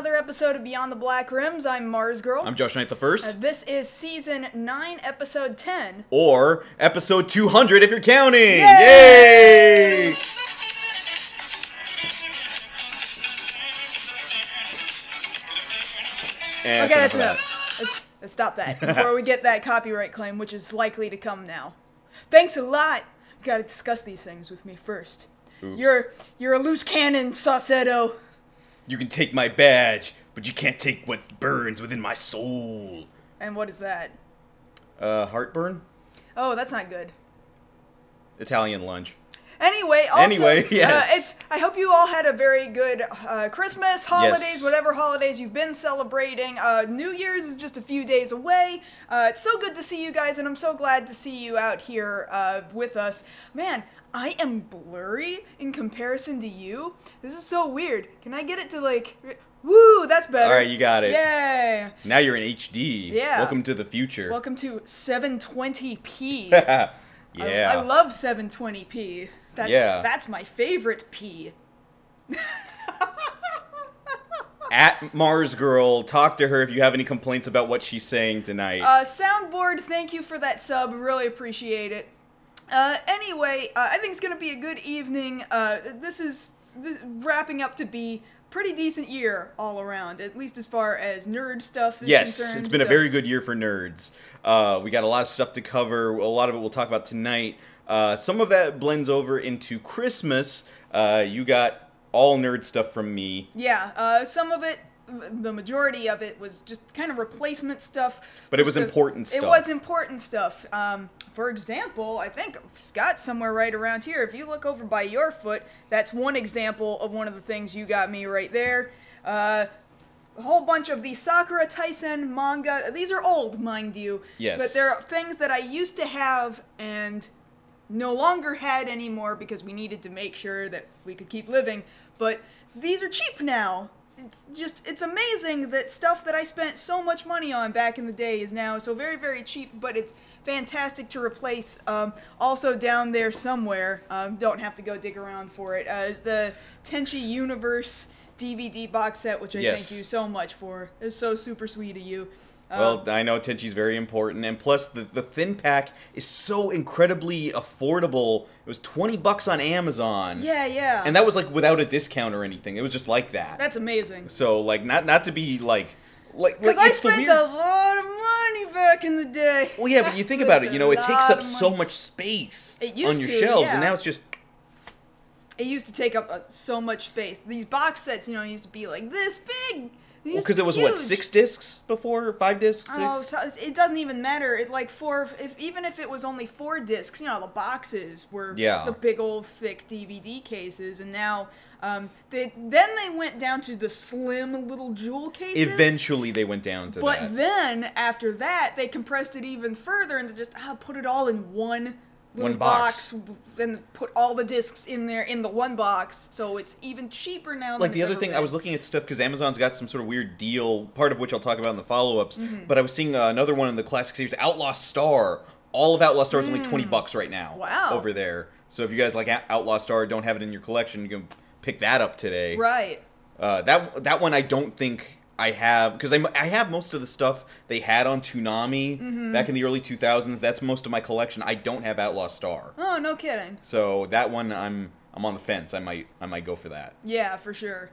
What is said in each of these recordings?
another episode of Beyond the Black Rims. I'm Mars Girl. I'm Josh Knight the First. This is Season 9, Episode 10. Or Episode 200 if you're counting! Yay! Yay! And Okay, that's enough. Let's stop that before we get that copyright claim, which is likely to come now. Thanks a lot. You gotta discuss these things with me first. Oops. You're a loose cannon, Saucedo. You can take my badge, but you can't take what burns within my soul. And what is that? Heartburn? Oh, that's not good. Italian lunch. Anyway, also, yes. I hope you all had a very good Christmas, holidays, Yes. whatever holidays you've been celebrating. New Year's is just a few days away. It's so good to see you guys, and I'm so glad to see you out here with us. Man, I am blurry in comparison to you. This is so weird. Can I get it to, like... Woo, that's better. Alright, you got it. Yay. Now you're in HD. Yeah. Welcome to the future. Welcome to 720p. Yeah. I love 720p. That's my favorite P. At Mars Girl, talk to her if you have any complaints about what she's saying tonight. Soundboard, thank you for that sub. Really appreciate it. Anyway, I think it's gonna be a good evening. This is wrapping up to be pretty decent year all around, at least as far as nerd stuff is yes, concerned. It's been a very good year for nerds. We got a lot of stuff to cover. A lot of it we'll talk about tonight. Some of that blends over into Christmas. You got all nerd stuff from me. Yeah, some of it, the majority of it was just kind of replacement stuff. But it was important stuff. It was important stuff. For example, I think I've got somewhere right around here. If you look over by your foot, that's one example of one of the things you got me right there. A whole bunch of the Sakura Taisen manga. These are old, mind you. Yes. But they're things that I used to have and no longer had anymore because we needed to make sure that we could keep living. But these are cheap now. It's amazing that stuff that I spent so much money on back in the day is now so very, very cheap, but it's fantastic to replace. Also down there somewhere, don't have to go dig around for it, is the Tenchi Universe DVD box set, which I thank you so much for. It's so super sweet of you. Well, I know Tenchi's very important, and plus the thin pack is so incredibly affordable. It was $20 on Amazon. Yeah, yeah. And that was like without a discount or anything. It was just like that. That's amazing. So like not to be like because I spent a lot of money back in the day. Well, yeah, but you think about it, you know, it takes up so much space on your shelves, and now it's just. It used to take up so much space. These box sets, you know, used to be like this big. Well, because it was huge. What, 6 discs before, 5 discs? 6? Oh, so it doesn't even matter. It's like even if it was only 4 discs, you know, the boxes were the big old thick DVD cases, and now they went down to the slim little jewel cases. Eventually, they went down to that. But then after that, they compressed it even further and just put it all in one box and put all the discs in there in the one box, so it's even cheaper now. Like the other thing, I was looking at stuff because Amazon's got some sort of weird deal, part of which I'll talk about in the follow-ups. But I was seeing another one in the classic series, Outlaw Star. All of Outlaw Star is only $20 right now. Wow. Over there. So if you guys like Outlaw Star, don't have it in your collection, you can pick that up today. Right. That one I don't think I have, because I have most of the stuff they had on Toonami back in the early 2000s. That's most of my collection. I don't have Outlaw Star. Oh, no kidding. So that one I'm on the fence. I might go for that. Yeah, for sure.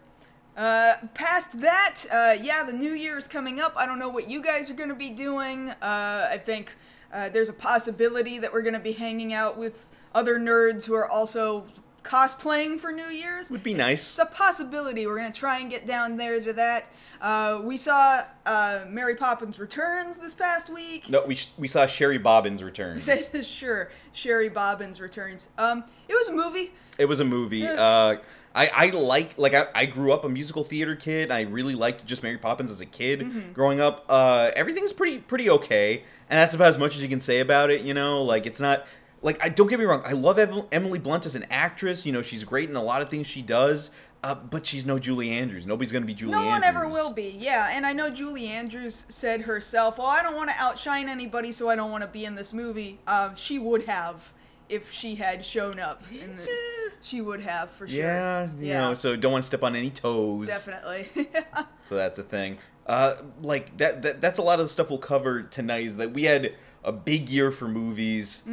Past that, yeah, the new year is coming up. I don't know what you guys are going to be doing. I think there's a possibility that we're going to be hanging out with other nerds who are also cosplaying for New Year's. Would be nice. It's a possibility. We're going to try and get down there to that. We saw Mary Poppins Returns this past week. No, we saw Sherry Bobbins Returns. Sure, Sherry Bobbins Returns. It was a movie. It was a movie. I grew up a musical theater kid. I really liked just Mary Poppins as a kid growing up. Everything's pretty okay, and that's about as much as you can say about it. You know, like it's not. Like, don't get me wrong, I love Emily Blunt as an actress. You know, she's great in a lot of things she does, but she's no Julie Andrews. Nobody's going to be Julie Andrews. No one ever will be, yeah. And I know Julie Andrews said herself, well, I don't want to outshine anybody, so I don't want to be in this movie. She would have if she had shown up. She would have, for sure. Yeah, you know, so don't want to step on any toes. Definitely. So that's a thing. Like, that's a lot of the stuff we'll cover tonight, is that we had a big year for movies,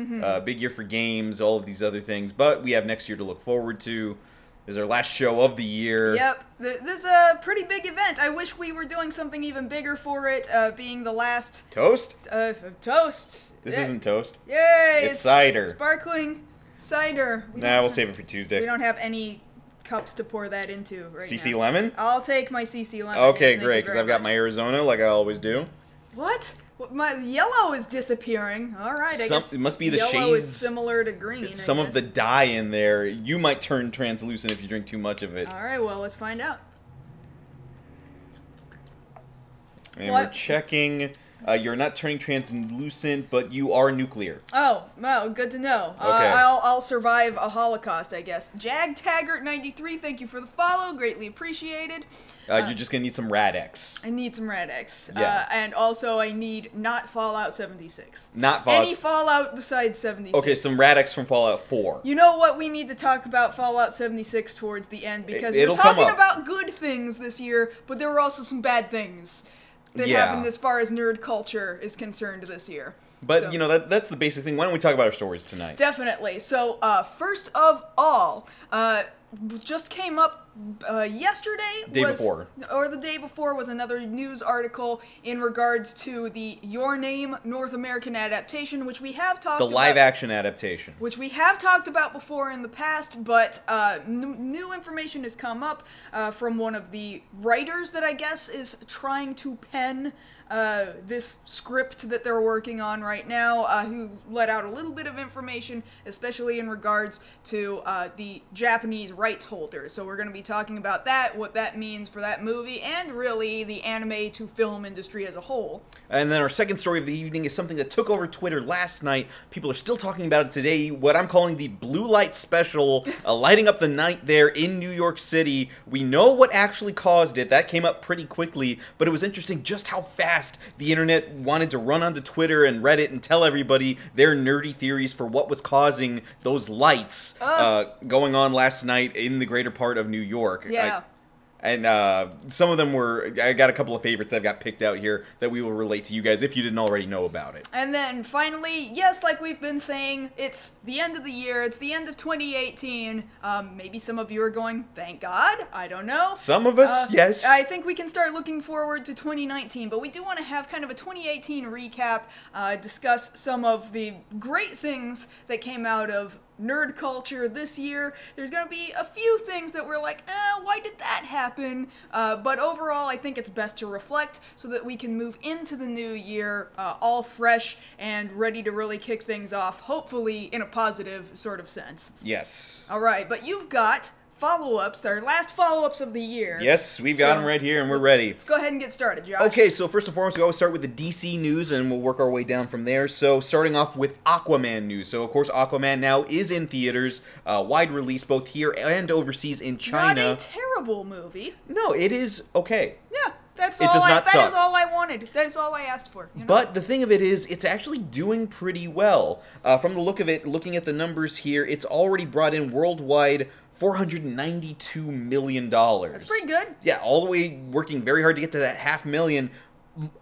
big year for games, all of these other things, but we have next year to look forward to. This is our last show of the year. Yep. This is a pretty big event. I wish we were doing something even bigger for it, being the last... Toast? Toast. This isn't toast. Yay! It's cider. Sparkling cider. We'll save it for Tuesday. We don't have any cups to pour that into right CC now. Lemon? I'll take my CC Lemon. Okay, great, because I've got my Arizona like I always do. What? My yellow is disappearing. All right, I guess it must be the yellow shades. is similar to green. Some of the dye in there. You might turn translucent if you drink too much of it. All right, well, let's find out. And we're checking. You're not turning translucent, but you are nuclear. Oh, well, good to know. Okay. I'll survive a Holocaust, I guess. Jag Taggart 93, thank you for the follow. Greatly appreciated. You're just going to need some Rad-X. I need some Rad-X. Yeah. And also I need not Fallout 76. Not Fallout. Any Fallout besides 76. Okay, some Rad-X from Fallout 4. You know what? We need to talk about Fallout 76 towards the end, because we're It'll come talking up. about good things this year, but there were also some bad things that happened as far as nerd culture is concerned this year. But, So- you know, that's the basic thing. Why don't we talk about our stories tonight? Definitely. So, first of all, just came up yesterday. Or the day before was another news article in regards to the Your Name North American adaptation, which we have talked about. The live-action adaptation. Which we have talked about before in the past, but new information has come up from one of the writers that I guess is trying to pen this script that they're working on right now, who let out a little bit of information, especially in regards to the Japanese rights holders. So we're going to be talking about that, what that means for that movie, and really the anime to film industry as a whole. And then our second story of the evening is something that took over Twitter last night. People are still talking about it today, what I'm calling the Blue Light Special, lighting up the night there in New York City. We know what actually caused it. That came up pretty quickly, but it was interesting just how fast the internet wanted to run onto Twitter and Reddit and tell everybody their nerdy theories for what was causing those lights going on last night in the greater part of New York. Yeah. And some of them were, I got a couple of favorites that got picked out here that we will relate to you guys if you didn't already know about it. And then finally, yes, like we've been saying, it's the end of the year, it's the end of 2018. Maybe some of you are going, thank God, I don't know. Some of us, yes. I think we can start looking forward to 2019, but we do want to have kind of a 2018 recap, discuss some of the great things that came out of nerd culture this year. There's going to be a few things that we're like, why did that happen? But overall, I think it's best to reflect so that we can move into the new year all fresh and ready to really kick things off, hopefully in a positive sort of sense. Yes. All right, but you've got follow-ups, our last follow-ups of the year. Yes, we've got them right here and we're ready. Let's go ahead and get started, Josh. Okay, so first and foremost, we always start with the DC news and we'll work our way down from there. So starting off with Aquaman news. So of course, Aquaman now is in theaters, wide release both here and overseas in China. Not a terrible movie. No, it is okay. Yeah. That does not suck. is all I wanted. That is all I asked for. You know? But the thing of it is, it's actually doing pretty well. From the look of it, looking at the numbers here, it's already brought in worldwide $492 million. That's pretty good. Yeah, all the way working very hard to get to that $500,000.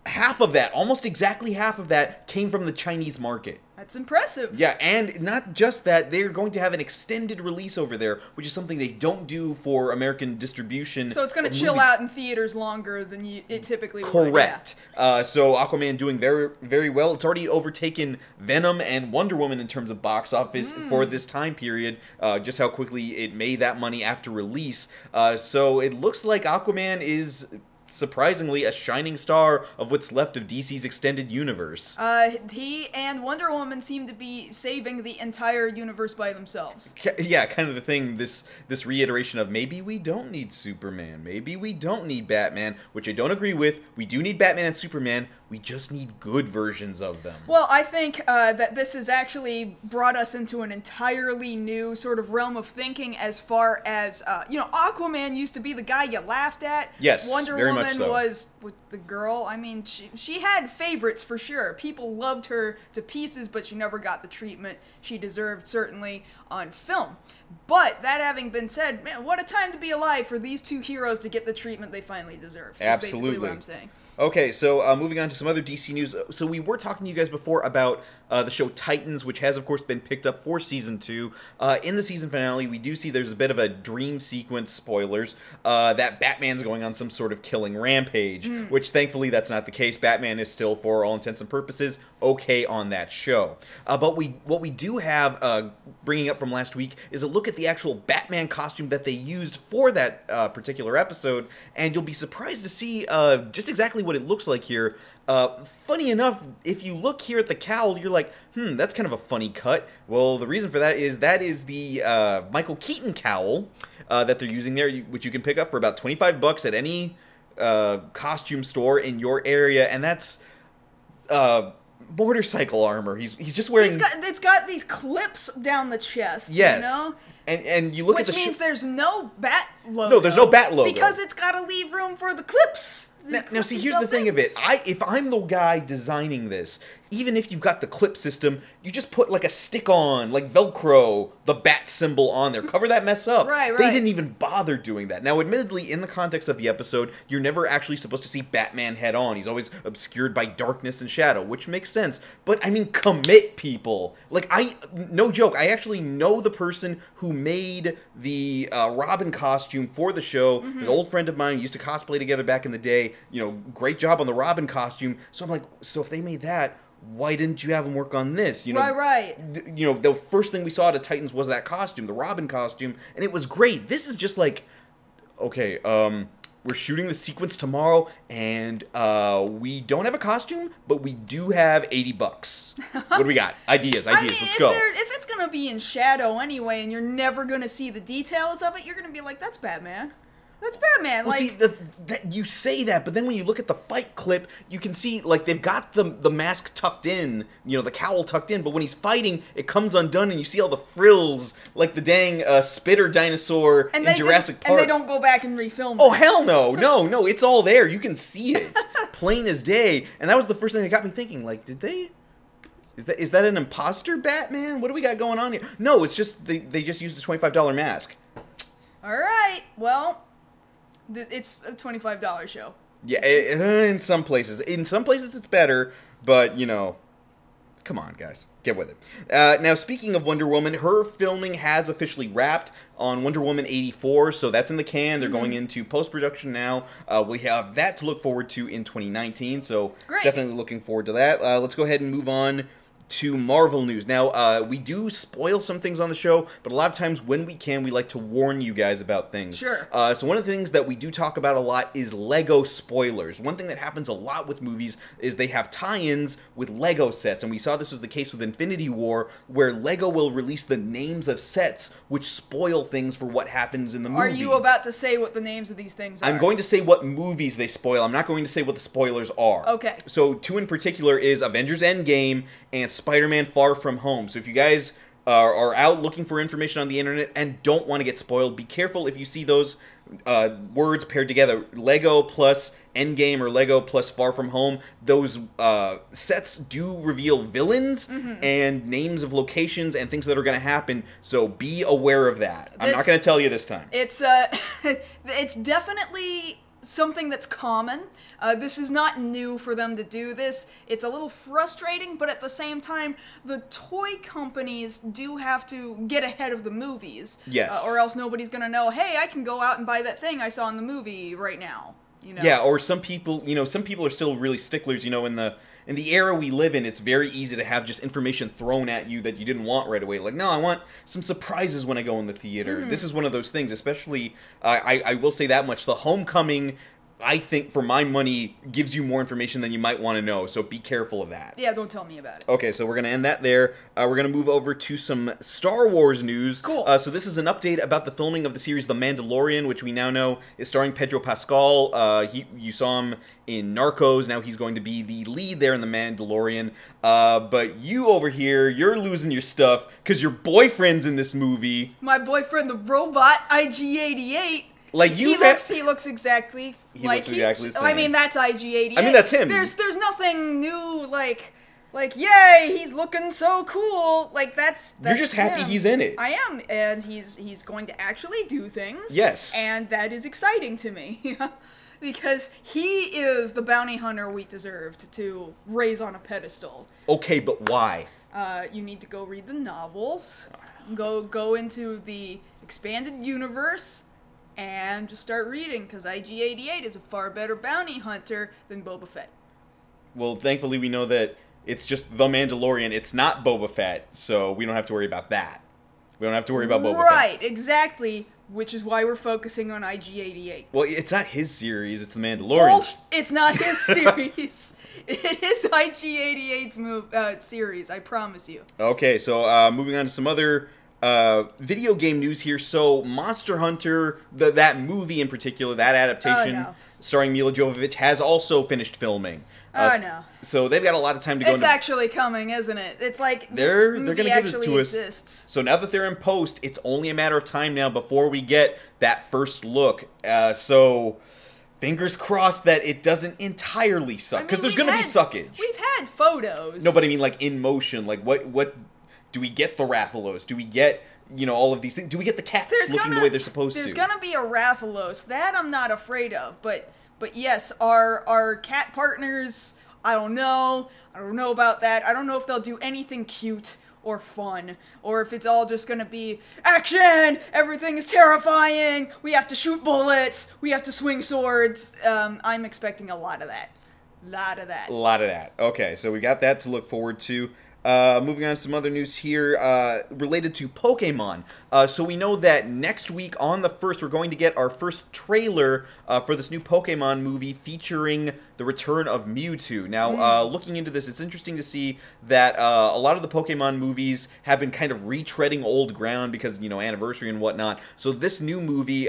Half of that, almost exactly half of that, came from the Chinese market. That's impressive. Yeah, and not just that, they're going to have an extended release over there, which is something they don't do for American distribution. So it's going to chill out in theaters longer than it typically would. Correct. Yeah. So Aquaman doing very, very well. It's already overtaken Venom and Wonder Woman in terms of box office for this time period, just how quickly it made that money after release. So it looks like Aquaman is surprisingly a shining star of what's left of DC's extended universe. He and Wonder Woman seem to be saving the entire universe by themselves. Yeah, kind of the thing, this reiteration of maybe we don't need Superman, maybe we don't need Batman, which I don't agree with. We do need Batman and Superman. We We just need good versions of them. Well, I think that this has actually brought us into an entirely new sort of realm of thinking as far as, Aquaman used to be the guy you laughed at. Yes, Wonder very Woman much so. was with the girl. I mean, she had favorites for sure. People loved her to pieces, but she never got the treatment she deserved, certainly on film. But that having been said, man, what a time to be alive for these two heroes to get the treatment they finally deserve. That's basically what I'm saying. Okay, so moving on to some other DC news. So we were talking to you guys before about the show Titans, which has, of course, been picked up for Season 2. In the season finale, we do see there's a bit of a dream sequence, spoilers, that Batman's going on some sort of killing rampage, which thankfully that's not the case. Batman is still, for all intents and purposes, okay on that show. But what we do have, bringing up from last week, is a look at the actual Batman costume that they used for that particular episode, and you'll be surprised to see just exactly what it looks like here. Funny enough, if you look here at the cowl, you're like, that's kind of a funny cut. Well, the reason for that is the Michael Keaton cowl that they're using there, which you can pick up for about $25 at any costume store in your area, and that's motorcycle armor. He's just wearing. It's got these clips down the chest. Yes. You know? And you look at the. Which means there's no bat logo. No, there's no bat logo because it's got to leave room for the clips. Now, see, here's the thing of it. If I'm the guy designing this, even if you've got the clip system, you just put like a stick-on, like Velcro, the bat symbol on there. Cover that mess up. Right. They didn't even bother doing that. Now, admittedly, in the context of the episode, you're never actually supposed to see Batman head-on. He's always obscured by darkness and shadow, which makes sense. But, I mean, commit, people. Like, no joke, I actually know the person who made the Robin costume for the show. An old friend of mine, we used to cosplay together back in the day. Great job on the Robin costume. So I'm like, so if they made that, why didn't you have him work on this? Right. The first thing we saw at Titans was that costume, the Robin costume, and it was great. This is just like, okay, we're shooting the sequence tomorrow, and we don't have a costume, but we do have $80. What do we got? Ideas, I mean, let's go. If it's gonna be in shadow anyway, and you're never gonna see the details of it, you're gonna be like, that's Batman. That's Batman. Well, like, see, you say that, but then when you look at the fight clip, you can see, like, they've got the mask tucked in, the cowl tucked in, but when he's fighting, it comes undone, and you see all the frills, like the dang spitter dinosaur in Jurassic Park. And they don't go back and refilm it. Oh, hell no. No, it's all there. You can see it. Plain as day. And that was the first thing that got me thinking, like, did they... Is that an imposter Batman? What do we got going on here? No, it's just, they just used a $25 mask. All right, well... It's a $25 show. Yeah, in some places. In some places it's better, but, come on, guys. Get with it. Now, speaking of Wonder Woman, her filming has officially wrapped on Wonder Woman 84, so that's in the can. They're going into post-production now. We have that to look forward to in 2019, so definitely looking forward to that. Let's go ahead and move on to Marvel news. Now, we do spoil some things on the show, but a lot of times when we can, we like to warn you guys about things. Sure. So one of the things that we do talk about a lot is Lego spoilers. One thing that happens a lot with movies is they have tie-ins with Lego sets, and we saw this was the case with Infinity War, where Lego will release the names of sets, which spoil things for what happens in the movie. Are you about to say what the names of these things are? I'm going to say what movies they spoil. I'm not going to say what the spoilers are. Okay. So two in particular is Avengers Endgame and Spider-Man Far From Home. So if you guys are out looking for information on the internet and don't want to get spoiled, be careful if you see those words paired together. Lego plus Endgame or Lego plus Far From Home. Those sets do reveal villains and names of locations and things that are going to happen. So be aware of that. I'm not going to tell you this time. It's it's definitely something that's common. This is not new for them to do this. It's a little frustrating, but at the same time, the toy companies do have to get ahead of the movies. Yes. Or else nobody's gonna know, hey, I can go out and buy that thing I saw in the movie right now. Yeah, or some people are still really sticklers, in the era we live in, it's very easy to have just information thrown at you that you didn't want right away. Like, no, I want some surprises when I go in the theater. This is one of those things, especially, I will say that much, the Homecoming I think, for my money, gives you more information than you might want to know. So be careful of that. Yeah, don't tell me about it. Okay, so we're going to end that there. We're going to move over to some Star Wars news. Cool. So this is an update about the filming of the series The Mandalorian, which we now know is starring Pedro Pascal. You saw him in Narcos. Now he's going to be the lead there in The Mandalorian. But you over here, you're losing your stuff because your boyfriend's in this movie. My boyfriend, the robot, IG-88. Like he looks exactly like the same. I mean, that's IG-88. I mean, that's him. There's nothing new, like, yay, he's looking so cool. Like, that's You're just happy him. he's in it. I am, and he's going to actually do things. Yes. And that is exciting to me. Because he is the bounty hunter we deserved to raise on a pedestal. Okay, but why? You need to go read the novels, go into the expanded universe, and just start reading, because IG-88 is a far better bounty hunter than Boba Fett. Well, thankfully we know that it's just The Mandalorian. It's not Boba Fett, so we don't have to worry about that. We don't have to worry about Boba Fett. Right, exactly, which is why we're focusing on IG-88. Well, it's not his series, it's The Mandalorian. It's not his series. It is IG-88's series, I promise you. Okay, so moving on to some other video game news here. So Monster Hunter, that movie in particular, that adaptation starring Mila Jovovich, has also finished filming. No. So they've got a lot of time to go. It's actually coming, isn't it? It's like they're movie going to give it to us. Exists. So now that they're in post, it's only a matter of time now before we get that first look. So fingers crossed that it doesn't entirely suck, because there's going to be suckage. We've had photos. No, but I mean, like, in motion. Like, what do we get? The Rathalos? Do we get, all of these things? Do we get the cats looking the way they're supposed to? There's gonna be a Rathalos. That I'm not afraid of. But yes, our cat partners, I don't know about that. I don't know if they'll do anything cute or fun, or if it's all just gonna be action, everything is terrifying, we have to shoot bullets, we have to swing swords. I'm expecting a lot of that. A lot of that. Okay, so we got that to look forward to. Moving on to some other news here related to Pokemon. So we know that next week on the 1st, we're going to get our first trailer for this new Pokemon movie featuring the return of Mewtwo. Now, looking into this, it's interesting to see that a lot of the Pokemon movies have been kind of retreading old ground because, anniversary and whatnot. So this new movie,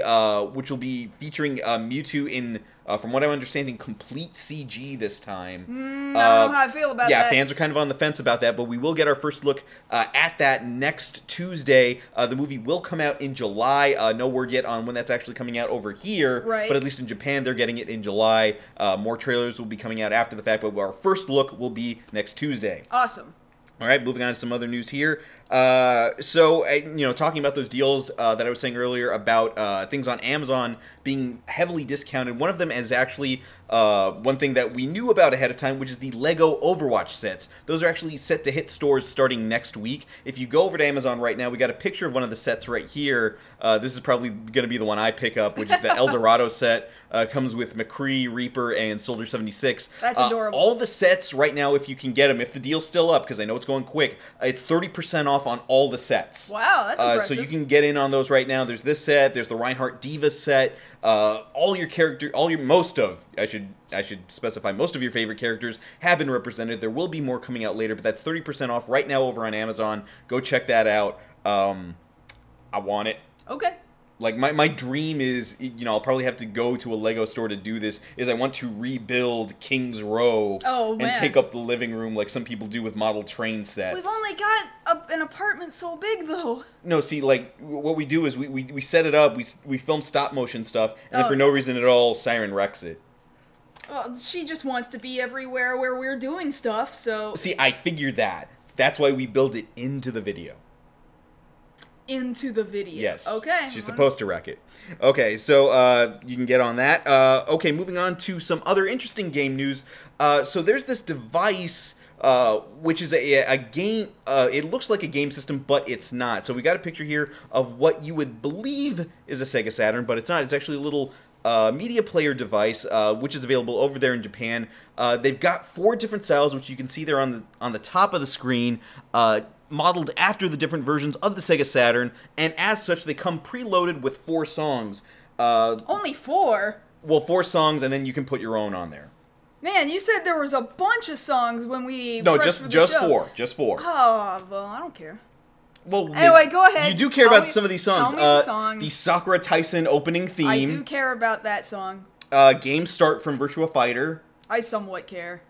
which will be featuring Mewtwo in... from what I'm understanding, complete CG this time. I don't know how I feel about that. Yeah, fans are kind of on the fence about that, but we will get our first look at that next Tuesday. The movie will come out in July. No word yet on when that's actually coming out over here, right. But at least in Japan, they're getting it in July. More trailers will be coming out after the fact, but our first look will be next Tuesday. Awesome. All right, moving on to some other news here. Talking about those deals that I was saying earlier about things on Amazon being heavily discounted. One of them is actually one thing that we knew about ahead of time, which is the Lego Overwatch sets. Those are actually set to hit stores starting next week. If you go over to Amazon right now, we got a picture of one of the sets right here. This is probably going to be the one I pick up, which is the El Dorado set. Comes with McCree, Reaper, and Soldier 76. That's adorable. All the sets right now, if you can get them, if the deal's still up, because I know it's going quick, it's 30% off on all the sets. Wow, that's impressive. So you can get in on those right now. There's this set. There's the Reinhardt Diva set. Most of your favorite characters have been represented. There will be more coming out later, but that's 30% off right now over on Amazon. Go check that out. I want it. Okay. Like, my dream is, I'll probably have to go to a Lego store to do this, is I want to rebuild King's Row and take up the living room like some people do with model train sets. We've only got an apartment so big, though. No, see, like, what we do is we set it up, we film stop-motion stuff, and then for no reason at all, Siren wrecks it. Well, she just wants to be everywhere where we're doing stuff, so... See, I figured that. That's why we build it into the video. Into the video. Yes. Okay. She's supposed to wreck it. Okay, so you can get on that. Okay, moving on to some other interesting game news. So there's this device, which is a game. It looks like a game system, but it's not. So we got a picture here of what you would believe is a Sega Saturn, but it's not. It's actually a little media player device, which is available over there in Japan. They've got 4 different styles, which you can see there on the top of the screen. Modeled after the different versions of the Sega Saturn, and as such, they come preloaded with 4 songs. Only 4? well, 4 songs, and then you can put your own on there. Man, you said there was a bunch of songs when we No, pressed for just the show. 4. Just 4. Oh, well, I don't care. Well, anyway, go ahead. You do care Tell about me- some of these songs. Tell me the songs. The Sakura Tyson opening theme. I do care about that song. Game Start from Virtua Fighter. I somewhat care.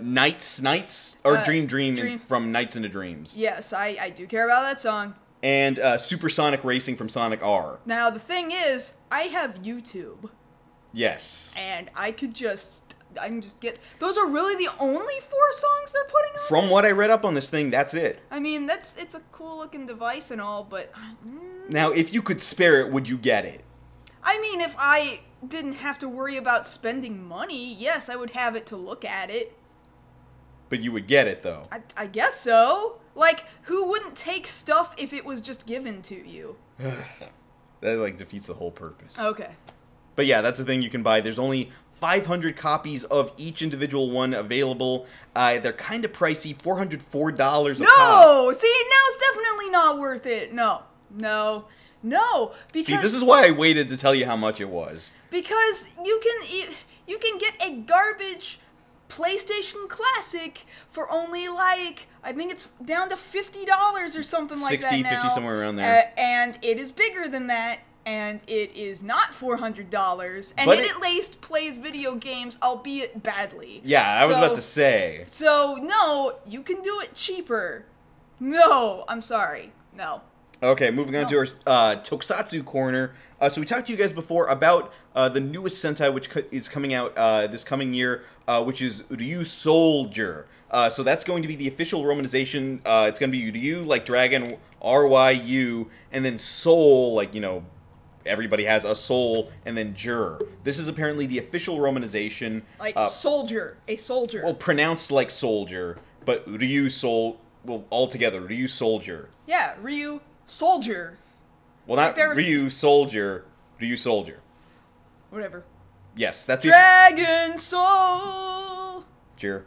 Nights, or Dream from Nights into Dreams. Yes, I do care about that song. And Supersonic Racing from Sonic R. Now, the thing is, I have YouTube. Yes. And I can just get... Those are really the only 4 songs they're putting on? From what I read up on this thing, that's it. I mean, it's a cool-looking device and all, but... Now, if you could spare it, would you get it? I mean, if I didn't have to worry about spending money, yes, I would have it to look at it. But you would get it, though. I guess so. Like, who wouldn't take stuff if it was just given to you? That, like, defeats the whole purpose. Okay. But yeah, that's the thing you can buy. There's only 500 copies of each individual one available. They're kind of pricey, $404 a pop. No! See, now it's definitely not worth it. No. Because... See, this is why I waited to tell you how much it was. Because you can get a garbage PlayStation Classic for only, like, I think it's down to $50 or something like that 60, now. 50, somewhere around there. And it is bigger than that, and it is not $400, and But it at least plays video games, albeit badly. Yeah, I was about to say. So, no, you can do it cheaper. No, I'm sorry. No. Okay, moving on to our Tokusatsu corner. So we talked to you guys before about the newest Sentai, which is coming out this coming year, which is Ryu Soldier. So that's going to be the official romanization. It's going to be Ryu, like Dragon, R-Y-U, and then Soul, like, you know, everybody has a soul, and then Jur. This is apparently the official romanization. Like soldier, a soldier. Well, pronounced like soldier, but Ryu Soul, well, all together, Ryu Soldier. Yeah, Ryu Soldier. Well, not Like Ryu Soldier, Ryu Soldier. Whatever. Yes, that's Dragon Soul. Jur.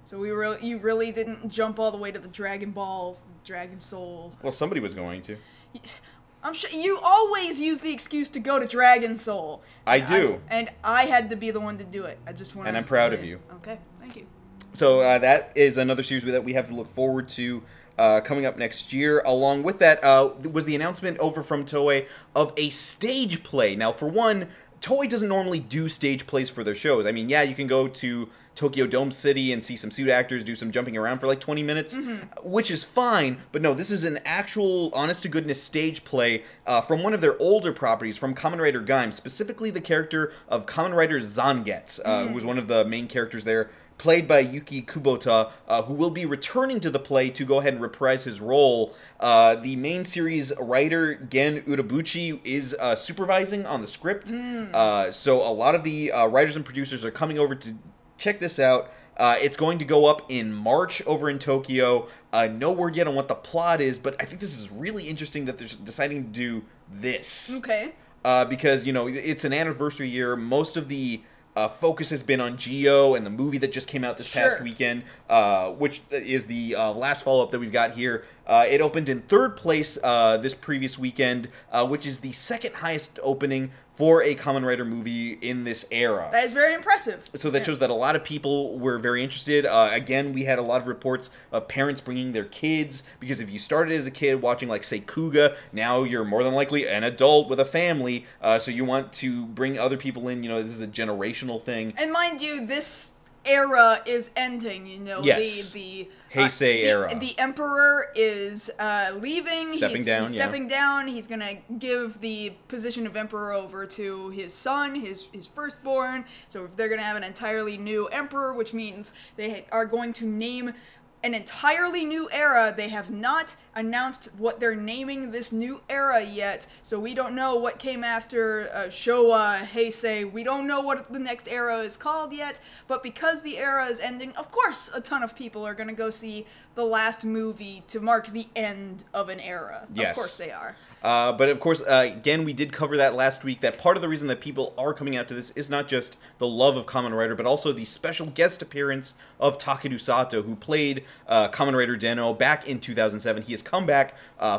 So you really didn't jump all the way to the Dragon Ball, Dragon Soul. Well, somebody was going to. I'm sure you always use the excuse to go to Dragon Soul. I do. And I had to be the one to do it. I just want. And I'm proud of you. Okay, thank you. So that is another series that we have to look forward to coming up next year. Along with that was the announcement over from Toei of a stage play. Now, for one, Toei doesn't normally do stage plays for their shows. I mean, yeah, you can go to Tokyo Dome City and see some suit actors do some jumping around for like 20 minutes, which is fine, but no, this is an actual honest-to-goodness stage play from one of their older properties, from Kamen Rider Gaim, specifically the character of Kamen Rider Zangetsu, who was one of the main characters there, played by Yuki Kubota, who will be returning to the play to go ahead and reprise his role. The main series writer, Gen Urabuchi, is supervising on the script, so a lot of the writers and producers are coming over to check this out. It's going to go up in March over in Tokyo. No word yet on what the plot is, but I think this is really interesting that they're deciding to do this. Okay. Because, you know, it's an anniversary year. Most of the focus has been on Geo and the movie that just came out this past weekend, which is the last follow-up that we've got here. It opened in 3rd place this previous weekend, which is the 2nd highest opening for a Kamen Rider movie in this era. That is very impressive. So that shows that a lot of people were very interested. Again, we had a lot of reports of parents bringing their kids, because if you started as a kid watching, like, say, Kuga, now you're more than likely an adult with a family, so you want to bring other people in. You know, this is a generational thing. And mind you, this era is ending, you know. Yes. The Heisei era. The Emperor is leaving. Stepping down. He's stepping down. He's going to give the position of Emperor over to his son, his firstborn. So they're going to have an entirely new Emperor, which means they are going to name an entirely new era. They have not announced what they're naming this new era yet, so we don't know what came after Showa, Heisei. We don't know what the next era is called yet, but because the era is ending, of course a ton of people are going to go see the last movie to mark the end of an era. Yes. Of course they are. But of course, again, we did cover that last week, that part of the reason that people are coming out to this is not just the love of Kamen Rider, but also the special guest appearance of Takeru Sato, who played Kamen Rider Den-O back in 2007. He has come back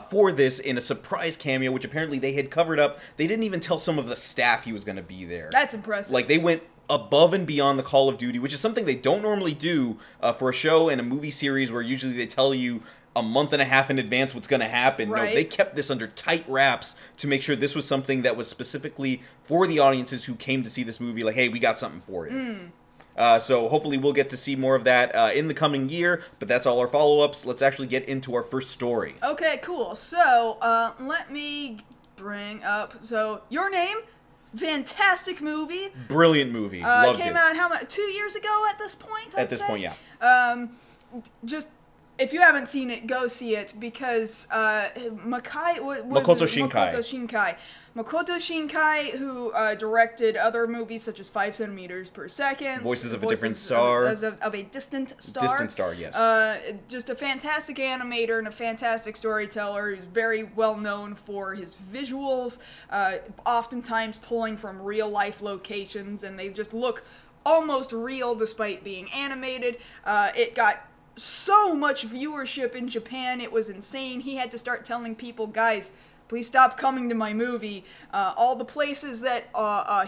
for this in a surprise cameo, which apparently they had covered up. They didn't even tell some of the staff he was going to be there. That's impressive. Like, they went above and beyond the Call of Duty, which is something they don't normally do for a show and a movie series where usually they tell you a month and a half in advance what's going to happen. Right. No, they kept this under tight wraps to make sure this was something that was specifically for the audiences who came to see this movie. Like, hey, we got something for you. So hopefully we'll get to see more of that in the coming year, but that's all our follow-ups. Let's actually get into our first story. Okay, cool. So, let me bring up, so, Your Name, fantastic movie. Brilliant movie. Loved it. Came out, how much, 2 years ago at this point, At this point, yeah. Just, if you haven't seen it, go see it, because Makoto Shinkai. Makoto Shinkai, who directed other movies such as 5 centimeters per second. Voices of a Different Star. Of a Distant Star. Distant Star, yes. Just a fantastic animator and a fantastic storyteller who's very well known for his visuals, oftentimes pulling from real-life locations, and they just look almost real despite being animated. It got so much viewership in Japan, it was insane. He had to start telling people, guys, please stop coming to my movie. All the places that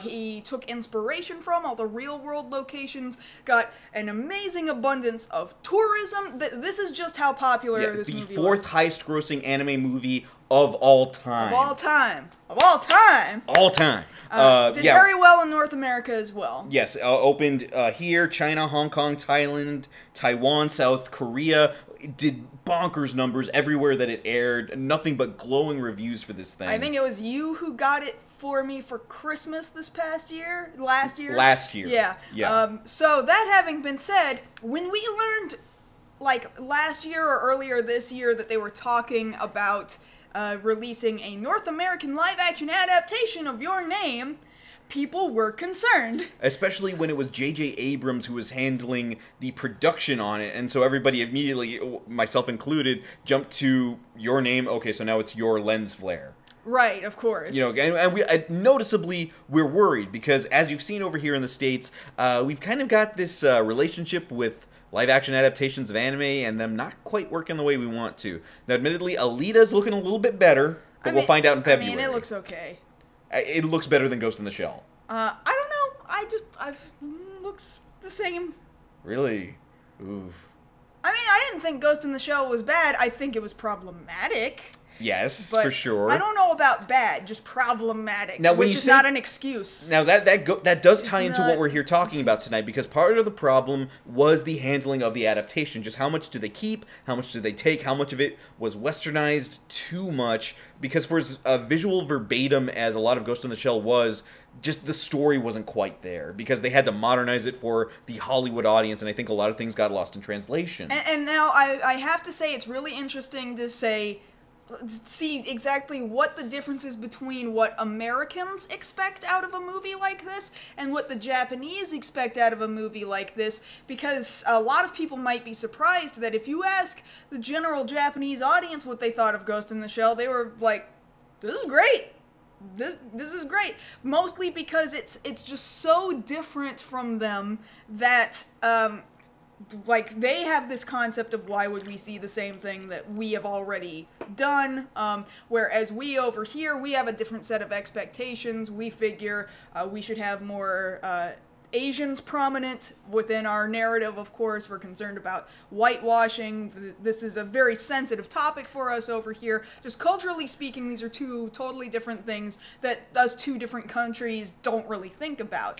he took inspiration from, all the real-world locations, got an amazing abundance of tourism. This is just how popular this movie was. The fourth highest-grossing anime movie of all time. Of all time. Of all time! All time. Did very well in North America as well. Yes, opened here, China, Hong Kong, Thailand, Taiwan, South Korea. It did bonkers numbers everywhere that it aired. Nothing but glowing reviews for this thing. I think it was you who got it for me for Christmas this past year? Last year? Last year. Yeah. So that having been said, when we learned, like, last year or earlier this year that they were talking about releasing a North American live-action adaptation of Your Name, people were concerned. Especially when it was J.J. Abrams who was handling the production on it, and so everybody immediately, myself included, jumped to Your Name. Okay, so now it's Your Lens Flare. Right, of course. You know, and we noticeably we're worried because, as you've seen over here in the States, we've kind of got this relationship with live-action adaptations of anime and them not quite working the way we want to. Now, admittedly, Alita's looking a little bit better, but we'll find out in February. I mean, it looks okay. It looks better than Ghost in the Shell. I don't know. Looks the same. Really? Oof. I mean, I didn't think Ghost in the Shell was bad. I think it was problematic. Yes, but for sure. I don't know about bad, just problematic, now, which is not an excuse. Now, that does tie into what we're here talking about tonight, because part of the problem was the handling of the adaptation. Just how much do they keep? How much do they take? How much of it was westernized too much? Because for as visual verbatim as a lot of Ghost in the Shell was, just the story wasn't quite there, because they had to modernize it for the Hollywood audience, and I think a lot of things got lost in translation. And now I have to say it's really interesting to see exactly what the difference is between what Americans expect out of a movie like this and what the Japanese expect out of a movie like this, because a lot of people might be surprised that if you ask the general Japanese audience what they thought of Ghost in the Shell, they were like, this is great. This is great. Mostly because it's just so different from them that like, they have this concept of why would we see the same thing that we have already done, whereas we over here, we have a different set of expectations. We figure we should have more Asians prominent within our narrative, of course. We're concerned about whitewashing. This is a very sensitive topic for us over here. Just culturally speaking, these are two totally different things that us two different countries don't really think about.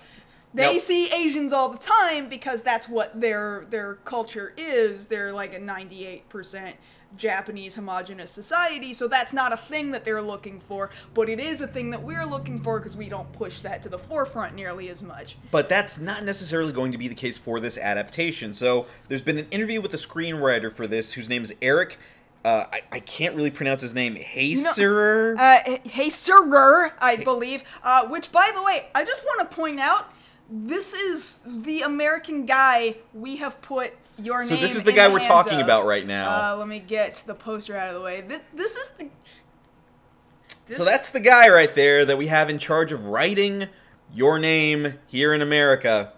They see Asians all the time because that's what their culture is. They're like a 98% Japanese homogenous society, so that's not a thing that they're looking for, but it is a thing that we're looking for because we don't push that to the forefront nearly as much. But that's not necessarily going to be the case for this adaptation. So there's been an interview with the screenwriter for this, whose name is Eric. I can't really pronounce his name. Hayserer? Hayserer, I believe. Which, by the way, I just want to point out, this is the American guy we have put Your Name in. So this is the guy we're talking about right now. Let me get the poster out of the way. This is the... So that's the guy right there that we have in charge of writing your name here in America.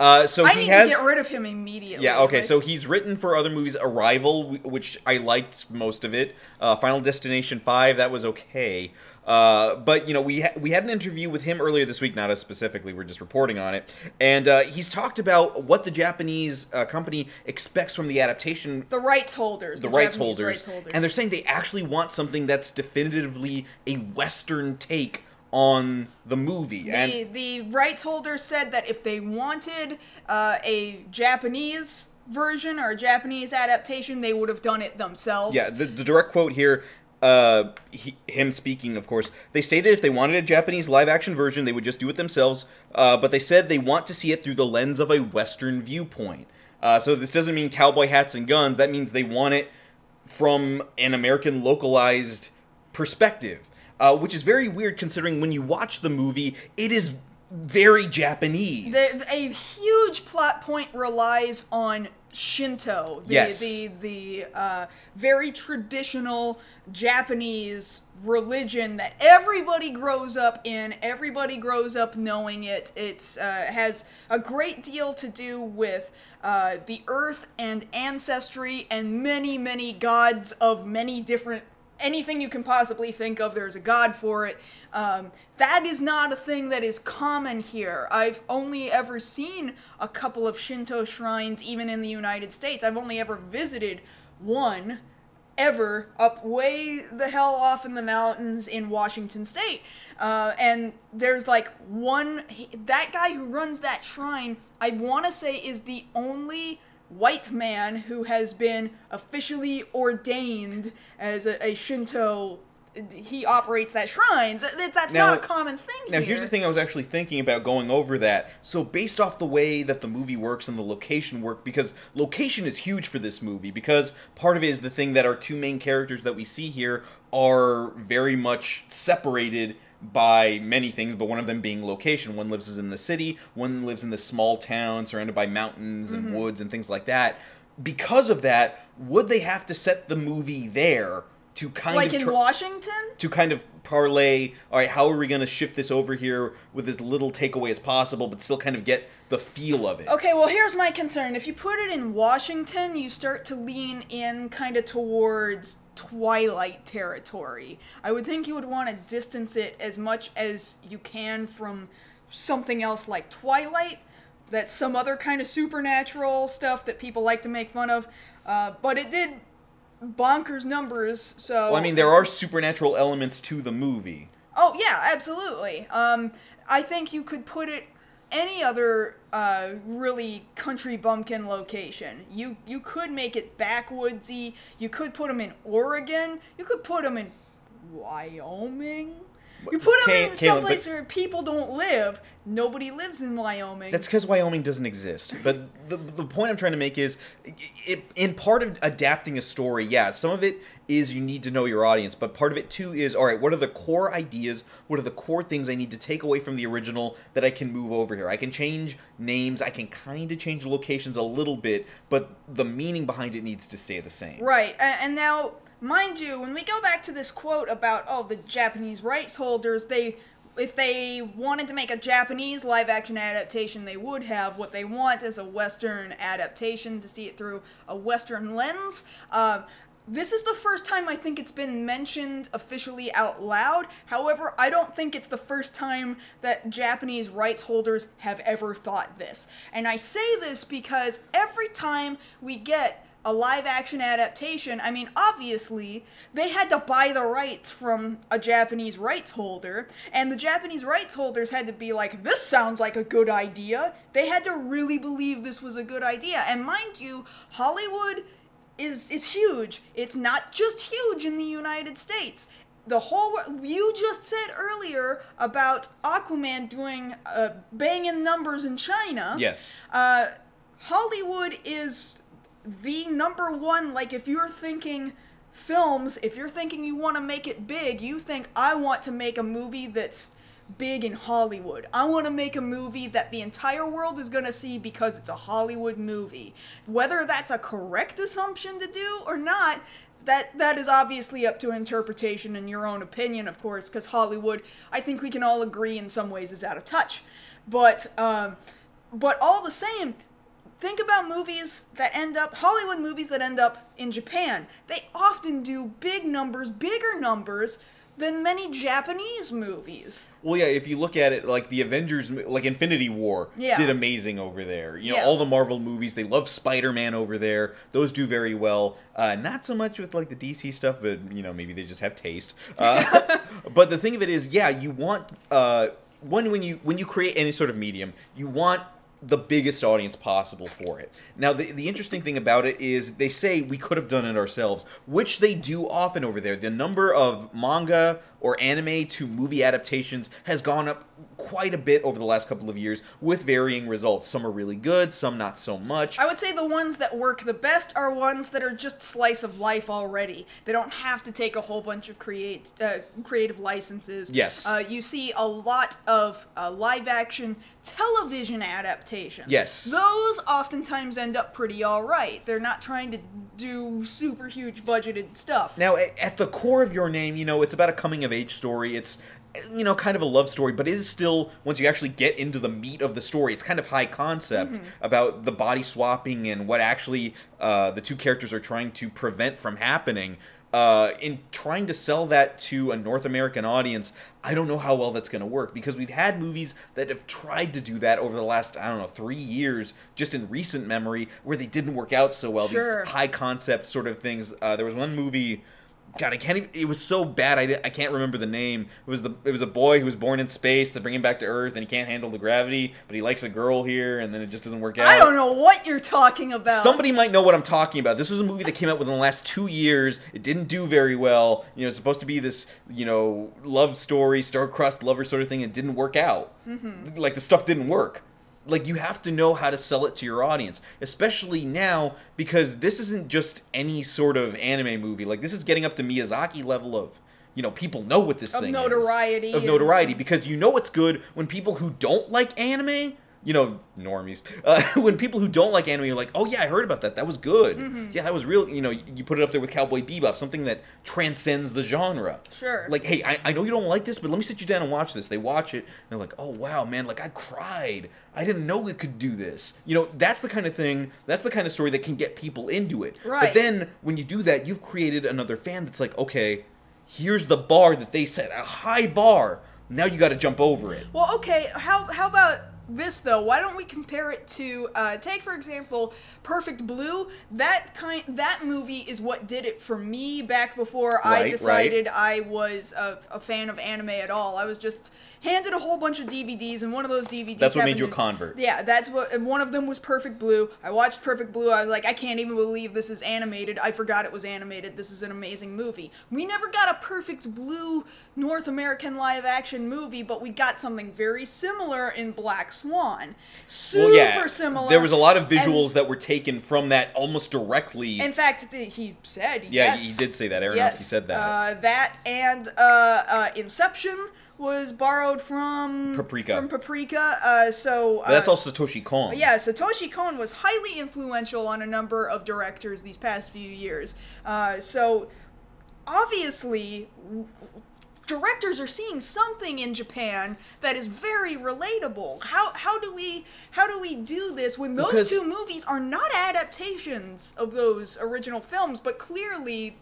So I need to get rid of him immediately. Yeah, okay, so he's written for other movies. Arrival, which I liked most of it. Final Destination 5, that was okay. But, you know, we had an interview with him earlier this week, not us specifically, we're just reporting on it. And he's talked about what the Japanese company expects from the adaptation. The rights holders. The rights holders. And they're saying they actually want something that's definitively a Western take on the movie. The rights holders said that if they wanted a Japanese version or a Japanese adaptation, they would have done it themselves. Yeah, the direct quote here, him speaking, of course, they stated if they wanted a Japanese live-action version, they would just do it themselves, but they said they want to see it through the lens of a Western viewpoint. So this doesn't mean cowboy hats and guns, that means they want it from an American localized perspective. Which is very weird considering when you watch the movie, it is very Japanese. A huge plot point relies on Shinto, the very traditional Japanese religion that everybody grows up in, everybody grows up knowing it. It's has a great deal to do with the earth and ancestry and many, many gods of many different anything you can possibly think of, there's a god for it. That is not a thing that is common here. I've only ever seen a couple of Shinto shrines, even in the United States. I've only ever visited one, ever, up way the hell off in the mountains in Washington State. And there's like that guy who runs that shrine, I want to say is the only white man who has been officially ordained as a Shinto. He operates that shrine. So that's not a common thing here. Now, here's the thing I was actually thinking about going over that. So based off the way that the movie works and the location work, because location is huge for this movie, because part of it is the thing that our two main characters that we see here are very much separated by many things, but one of them being location. One lives in the city, one lives in this small town surrounded by mountains and woods and things like that. Because of that, would they have to set the movie there to kind of... Like in Washington? To kind of parlay, all right, how are we going to shift this over here with as little takeaway as possible, but still kind of get the feel of it? Okay, well, here's my concern. If you put it in Washington, you start to lean in kind of towards Twilight territory. I would think you would want to distance it as much as you can from something else like Twilight. That's some other kind of supernatural stuff that people like to make fun of. But it did bonkers numbers, so... Well, I mean, there are supernatural elements to the movie. Oh, yeah, absolutely. I think you could put it any other really country bumpkin location. You could make it backwoodsy. You could put them in Oregon. You could put them in Wyoming. You put them in someplace where people don't live. Nobody lives in Wyoming. That's because Wyoming doesn't exist. But the point I'm trying to make is, in part of adapting a story, yeah, some of it is you need to know your audience, but part of it too is, all right, what are the core ideas, what are the core things I need to take away from the original that I can move over here? I can change names, I can kind of change locations a little bit, but the meaning behind it needs to stay the same. Right, and now... Mind you, when we go back to this quote about, the Japanese rights holders, if they wanted to make a Japanese live-action adaptation, they would have. What they want is a Western adaptation to see it through a Western lens. This is the first time I think it's been mentioned officially out loud. However, I don't think it's the first time that Japanese rights holders have ever thought this. And I say this because every time we get a live-action adaptation, I mean, obviously, they had to buy the rights from a Japanese rights holder, and the Japanese rights holders had to be like, this sounds like a good idea. They had to really believe this was a good idea. And mind you, Hollywood is huge. It's not just huge in the United States. The whole... You just said earlier about Aquaman doing banging numbers in China. Yes. Hollywood is... the number one, like, if you're thinking films, if you're thinking you want to make it big, you think, I want to make a movie that's big in Hollywood. I want to make a movie that the entire world is going to see because it's a Hollywood movie. Whether that's a correct assumption to do or not, that is obviously up to interpretation and your own opinion, of course, because Hollywood, I think we can all agree in some ways, is out of touch. But all the same, think about Hollywood movies that end up in Japan. They often do bigger numbers than many Japanese movies. Well, yeah, if you look at it, like the Avengers, like Infinity War, did amazing over there. You know, all the Marvel movies, they love Spider-Man over there. Those do very well. Not so much with like the DC stuff, but you know, maybe they just have taste. But the thing of it is, yeah, you want when you create any sort of medium, you want the biggest audience possible for it. Now, the interesting thing about it is they say we could have done it ourselves, which they do often over there. The number of manga or anime to movie adaptations has gone up quite a bit over the last couple of years with varying results. Some are really good, some not so much. I would say the ones that work the best are ones that are just slice of life already. They don't have to take a whole bunch of creative licenses. Yes. You see a lot of live-action television adaptations. Yes. Those oftentimes end up pretty alright. They're not trying to do super huge budgeted stuff. Now, at the core of Your Name, you know, it's about a coming-of-age story. It's, you know, kind of a love story, but it is still, once you actually get into the meat of the story, it's kind of high concept about the body swapping and what actually the two characters are trying to prevent from happening. In trying to sell that to a North American audience, I don't know how well that's going to work, because we've had movies that have tried to do that over the last, I don't know, 3 years, just in recent memory, where they didn't work out so well. Sure. These high concept sort of things. There was one movie, God, I can't even, it was so bad I can't remember the name. It was a boy who was born in space. They bring him back to Earth, and he can't handle the gravity, but he likes a girl here, and then it just doesn't work out. I don't know what you're talking about. Somebody might know what I'm talking about. This was a movie that came out within the last 2 years. It didn't do very well. You know, it's supposed to be this, you know, love story, star-crossed lover sort of thing. It didn't work out. Like, the stuff didn't work. Like, you have to know how to sell it to your audience, especially now, because this isn't just any sort of anime movie. Like, this is getting up to Miyazaki level of, you know, people know what this thing notoriety is. Of notoriety. Because you know it's good when people who don't like anime, you know, normies, when people who don't like anime are like, oh yeah, I heard about that, that was good. Yeah, that was real, you know, you put it up there with Cowboy Bebop, something that transcends the genre. Sure. Like, hey, I know you don't like this, but let me sit you down and watch this. They watch it, and they're like, oh wow, man, like, I cried. I didn't know it could do this. You know, that's the kind of thing, that's the kind of story that can get people into it. Right. But then, when you do that, you've created another fan that's like, okay, here's the bar that they set, a high bar. Now you gotta jump over it. Well, okay, how about this, though? Why don't we compare it to, take, for example, Perfect Blue? That movie is what did it for me back before I decided I was a fan of anime at all. I was just handed a whole bunch of DVDs, and one of those DVDs... That's what made you a convert. Yeah, that's what... And one of them was Perfect Blue. I watched Perfect Blue. I was like, I can't even believe this is animated. I forgot it was animated. This is an amazing movie. We never got a Perfect Blue North American live-action movie, but we got something very similar in Black Swan. Super similar. There was a lot of visuals that were taken from that almost directly. In fact, he said, yeah, yes. he did say that. Aronofsky said that. That and Inception was borrowed from Paprika. But that's all Satoshi Kon. Yeah, Satoshi Kon was highly influential on a number of directors these past few years. So obviously, directors are seeing something in Japan that is very relatable. How do we do this when those two movies are not adaptations of those original films, but clearly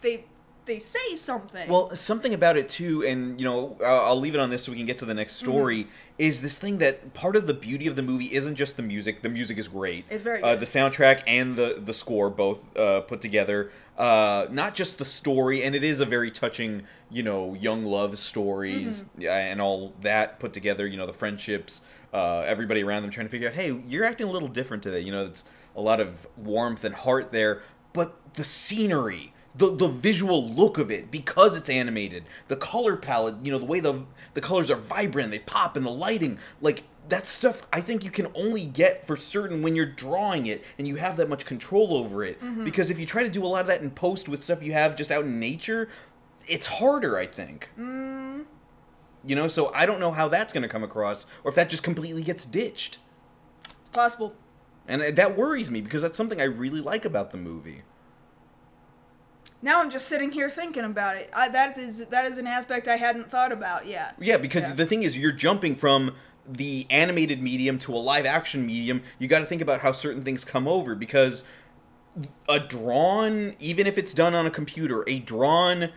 they say something. Well, something about it too, and you know, I'll leave it on this so we can get to the next story, is this thing that part of the beauty of the movie isn't just the music. The music is great. It's very good. The soundtrack and the score both put together. Not just the story, and it is a very touching, you know, young love stories and all that put together, you know, the friendships, everybody around them trying to figure out, hey, you're acting a little different today. You know, it's a lot of warmth and heart there, but the scenery, the visual look of it, because it's animated, the color palette, you know, the way the colors are vibrant, they pop, and the lighting, like, that stuff I think you can only get for certain when you're drawing it and you have that much control over it. Because if you try to do a lot of that in post with stuff you have just out in nature, it's harder, I think. You know, so I don't know how that's going to come across, or if that just completely gets ditched. It's possible. And that worries me, because that's something I really like about the movie. Now I'm just sitting here thinking about it. That is an aspect I hadn't thought about yet. Yeah, because the thing is, you're jumping from the animated medium to a live action medium. You got to think about how certain things come over, because a drawn, even if it's done on a computer, a drawn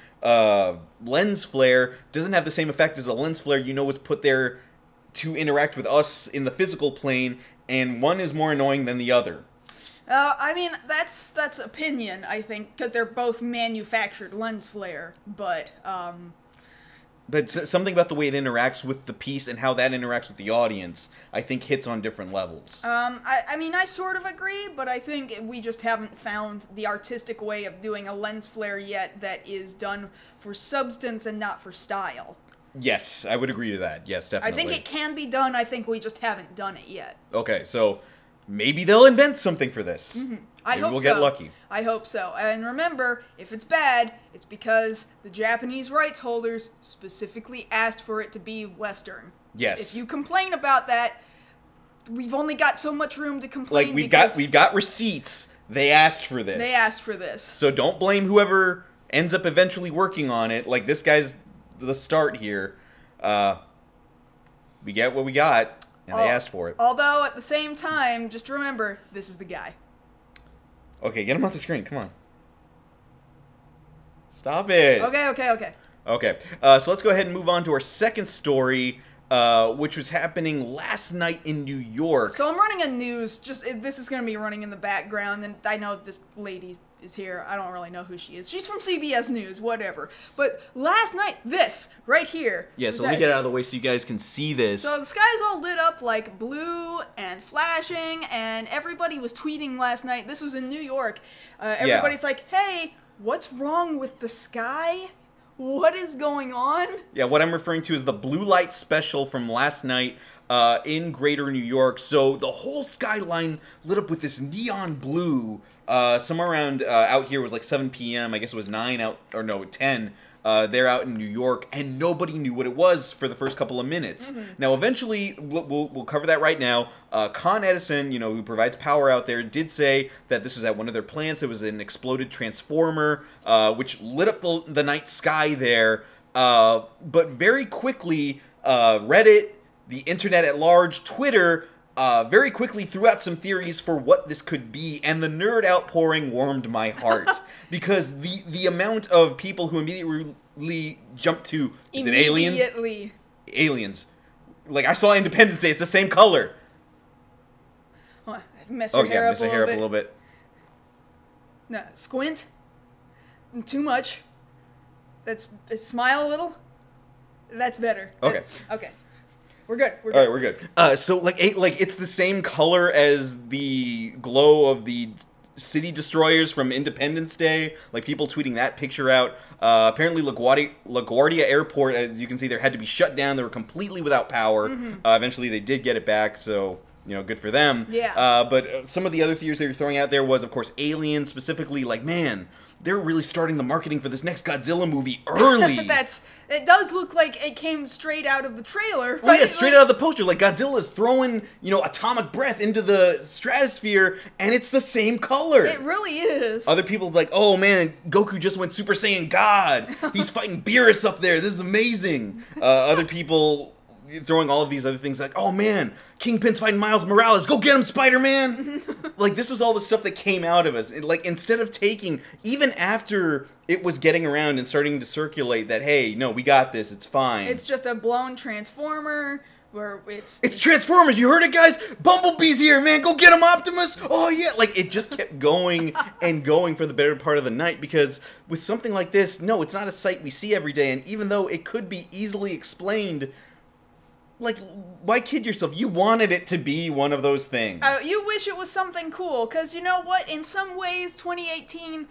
lens flare doesn't have the same effect as a lens flare was put there to interact with us in the physical plane, and one is more annoying than the other. I mean, that's opinion, I think, because they're both manufactured lens flare, but something about the way it interacts with the piece and how that interacts with the audience, I think, hits on different levels. I mean, I sort of agree, but I think we just haven't found the artistic way of doing a lens flare yet that is done for substance and not for style. Yes, I would agree to that. Yes, definitely. I think it can be done, I think we just haven't done it yet. Okay, so maybe they'll invent something for this. Mm-hmm. I hope we'll so. get lucky. I hope so. And remember, if it's bad, it's because the Japanese rights holders specifically asked for it to be Western. Yes. If you complain about that, we've only got so much room to complain. Like we've got receipts. They asked for this. They asked for this. So don't blame whoever ends up eventually working on it. Like, this guy's the start here. We get what we got, and they asked for it. Although at the same time, just remember, this is the guy. Okay, get him off the screen. Come on. Stop it. Okay. Okay, so let's go ahead and move on to our second story, which was happening last night in New York. So I'm running a news. This is going to be running in the background, and I know this lady is here. I don't really know who she is. She's from CBS News, whatever. But last night, this right here. Yeah, so let me get out of the way so you guys can see this. So the sky's all lit up like blue and flashing, and everybody was tweeting last night. This was in New York. Everybody's like, hey, what's wrong with the sky? What is going on? Yeah, what I'm referring to is the blue light special from last night in Greater New York. So the whole skyline lit up with this neon blue. Somewhere around out here was like 7 p.m. I guess it was 10. They're out in New York, and nobody knew what it was for the first couple of minutes. Mm-hmm. Now, eventually, we'll cover that right now. Con Edison, who provides power out there, did say that this was at one of their plants. It was an exploded transformer, which lit up the night sky there. But very quickly, Reddit, the internet at large, Twitter, very quickly threw out some theories for what this could be, and the nerd outpouring warmed my heart. Because the amount of people who immediately jumped to, is it aliens? Immediately. Aliens. Like, I saw Independence Day, it's the same color. Well, mess your hair up a little bit. No, squint. Too much. Smile a little. That's better. Okay. Okay. We're good. All right, we're good. So, like, it's the same color as the glow of the city destroyers from Independence Day. Like, people tweeting that picture out. Apparently, LaGuardia Airport, as you can see, there had to be shut down. They were completely without power. Mm-hmm. Eventually, they did get it back, so, good for them. Yeah. But some of the other theories they were throwing out there was, of course, aliens, specifically, like, man, they're really starting the marketing for this next Godzilla movie early. It does look like it came straight out of the trailer. Oh, yeah, straight out of the poster. Like, Godzilla's throwing, atomic breath into the stratosphere, and it's the same color. It really is. Other people are like, oh, man, Goku just went Super Saiyan God. He's fighting Beerus up there. This is amazing. Other people throwing all of these other things like, oh, man, Kingpin's fighting Miles Morales. Go get him, Spider-Man. Like, this was all the stuff that came out of us. Like, instead of taking, even after it was getting around and starting to circulate that, hey, no, we got this, it's fine. It's just a blown transformer where it's Transformers, you heard it, guys? Bumblebee's here, man, go get him, Optimus. Oh, yeah. Like, it just kept going and going for the better part of the night, because with something like this, no, it's not a sight we see every day, and even though it could be easily explained, like, why kid yourself? You wanted it to be one of those things. You wish it was something cool, because you know what? In some ways, 2018,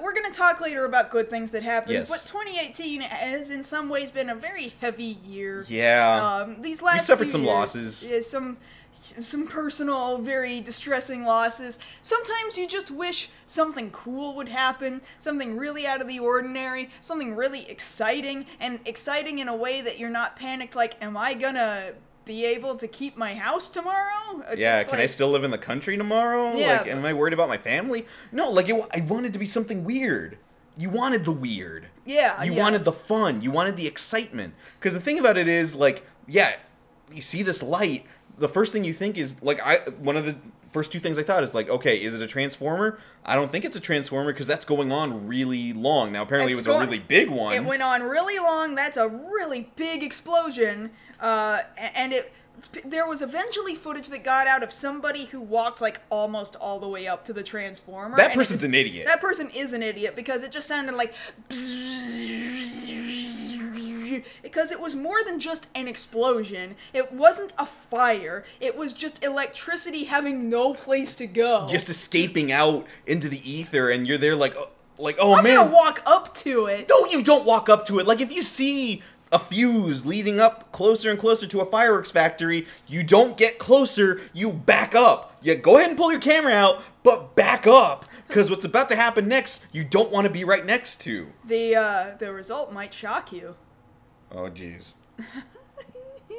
we're going to talk later about good things that happened, yes. But 2018 has in some ways been a very heavy year. Yeah. These last we suffered some years, losses. Some personal, very distressing losses. Sometimes you just wish something cool would happen, something really out of the ordinary, something really exciting, and exciting in a way that you're not panicked like, am I gonna be able to keep my house tomorrow? Yeah, can I still live in the country tomorrow? Yeah. Like, am I worried about my family? No, like, I wanted to be something weird. you wanted the weird. Yeah. You wanted the fun. You wanted the excitement. Because the thing about it is, like, yeah, you see this light. The first thing you think is, like, one of the first two things I thought is, like, okay, is it a transformer? I don't think it's a transformer because that's going on really long. Now, apparently it was a really big one. It went on really long. That's a really big explosion. And there was eventually footage that got out of somebody who walked, like, almost all the way up to the transformer. That person's an idiot. That person is an idiot because it just sounded like... Because it was more than just an explosion. It wasn't a fire. It was just electricity having no place to go. Just escaping out into the ether, and you're there like, oh man. I'm gonna walk up to it. No, you don't walk up to it. Like, if you see a fuse leading up closer and closer to a fireworks factory, you don't get closer, you back up. You go ahead and pull your camera out, but back up. Because what's about to happen next, you don't want to be right next to. The result might shock you. Oh, jeez.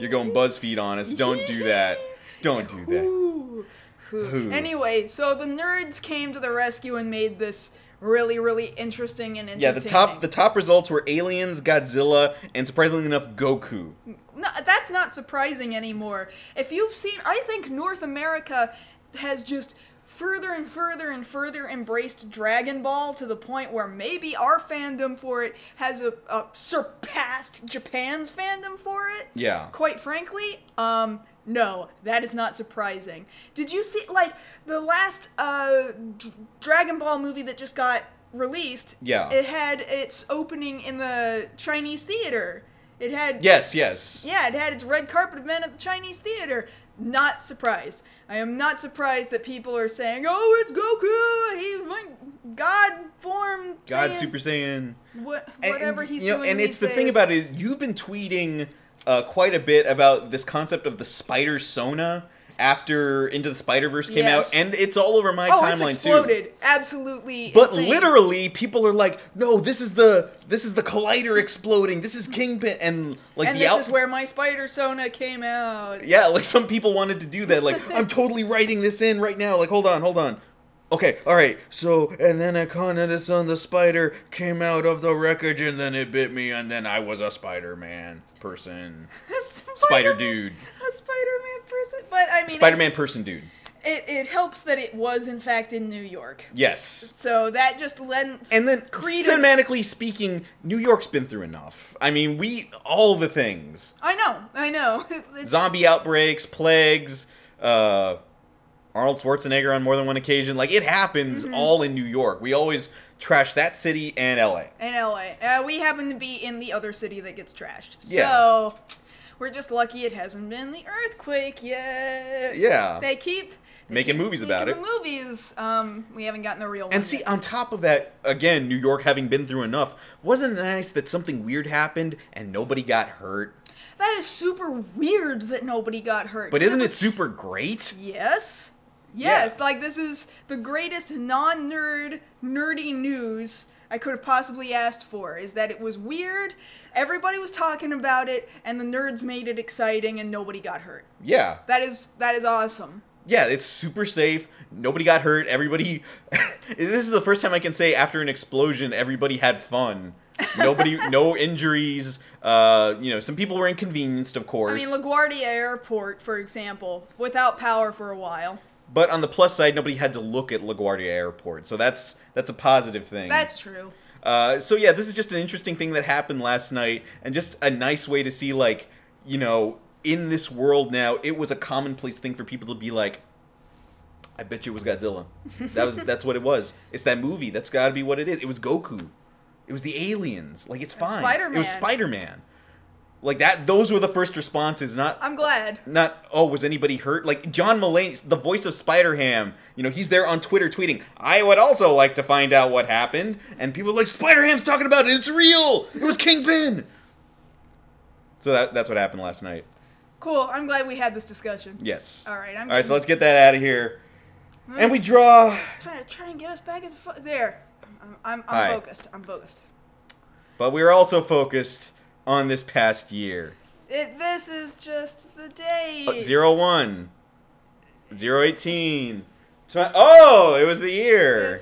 You're going BuzzFeed on us. Don't do that. Don't do that. Ooh. Anyway, so the nerds came to the rescue and made this really, really interesting and entertaining. Yeah, the top results were Aliens, Godzilla, and surprisingly enough, Goku. No, that's not surprising anymore. If you've seen, I think North America has just further and further and further embraced Dragon Ball to the point where maybe our fandom for it has surpassed Japan's fandom for it. Yeah. Quite frankly, no, that is not surprising. Did you see, like, the last Dragon Ball movie that just got released? Yeah. It had its opening in the Chinese theater. It had... Yes. Yeah, it had its red carpet event at the Chinese theater. Not surprised. I am not surprised that people are saying, "Oh, it's Goku! He went God form, God Super Saiyan." Whatever he's doing. And it's the these thing days. about it. You've been tweeting quite a bit about this concept of the Spider Sona after Into the Spider-Verse came out, and it's all over my timeline it's exploded. too. Absolutely. But insane. literally, people are like, "No, this is the collider exploding. This is Kingpin," and like and this is where my Spider Sona came out. Yeah, like some people wanted to do that. Like, I'm totally writing this in right now. Like, hold on. Okay, all right. So, and then I conned this on the spider came out of the wreckage, and then it bit me, and then I was a Spider-Man person, Spider dude, a Spider-Man person. But I mean, Spider-Man person dude. It helps that it was in fact in New York. Yes. So that just lends. And then, credence. cinematically speaking, New York's been through enough. I mean, all the things. I know. Zombie outbreaks, plagues, Arnold Schwarzenegger on more than one occasion. Like, it happens all in New York. We always trash that city and LA. We happen to be in the other city that gets trashed. Yeah. So, we're just lucky it hasn't been the earthquake yet. Yeah. They keep making movies about it. Movies. We haven't gotten the real one. And see, yet. on top of that, again, New York having been through enough, wasn't it nice that something weird happened and nobody got hurt? That is super weird that nobody got hurt. But isn't it super great? Yes. Yes, like this is the greatest non-nerd, nerdy news I could have possibly asked for, is that it was weird, everybody was talking about it, and the nerds made it exciting and nobody got hurt. Yeah. That is awesome. Yeah, it's super safe. Nobody got hurt. Everybody... This is the first time I can say after an explosion, everybody had fun. No injuries. Some people were inconvenienced, of course. I mean, LaGuardia Airport, for example, without power for a while. But on the plus side, nobody had to look at LaGuardia Airport, so that's a positive thing. That's true. So yeah, this is just an interesting thing that happened last night, and just a nice way to see, like, in this world now, it was a commonplace thing for people to be like, I bet you it was Godzilla. That's what it was. It's that movie. That's got to be what it is. It was Goku. It was the aliens. Like, it's fine. Spider-Man. It was Spider-Man. Like, those were the first responses, not... I'm glad. Not, oh, was anybody hurt? Like, John Mulaney, the voice of Spider-Ham, he's there on Twitter tweeting, I would also like to find out what happened. And people are like, Spider-Ham's talking about it, it's real! It was Kingpin! So that's what happened last night. Cool, I'm glad we had this discussion. Yes. Alright, so let's get that out of here. And we draw... Try and get us back at the... There. I'm focused. I'm focused. But we're also focused on this past year. This is just the date. 01. 018. Oh, it was the year.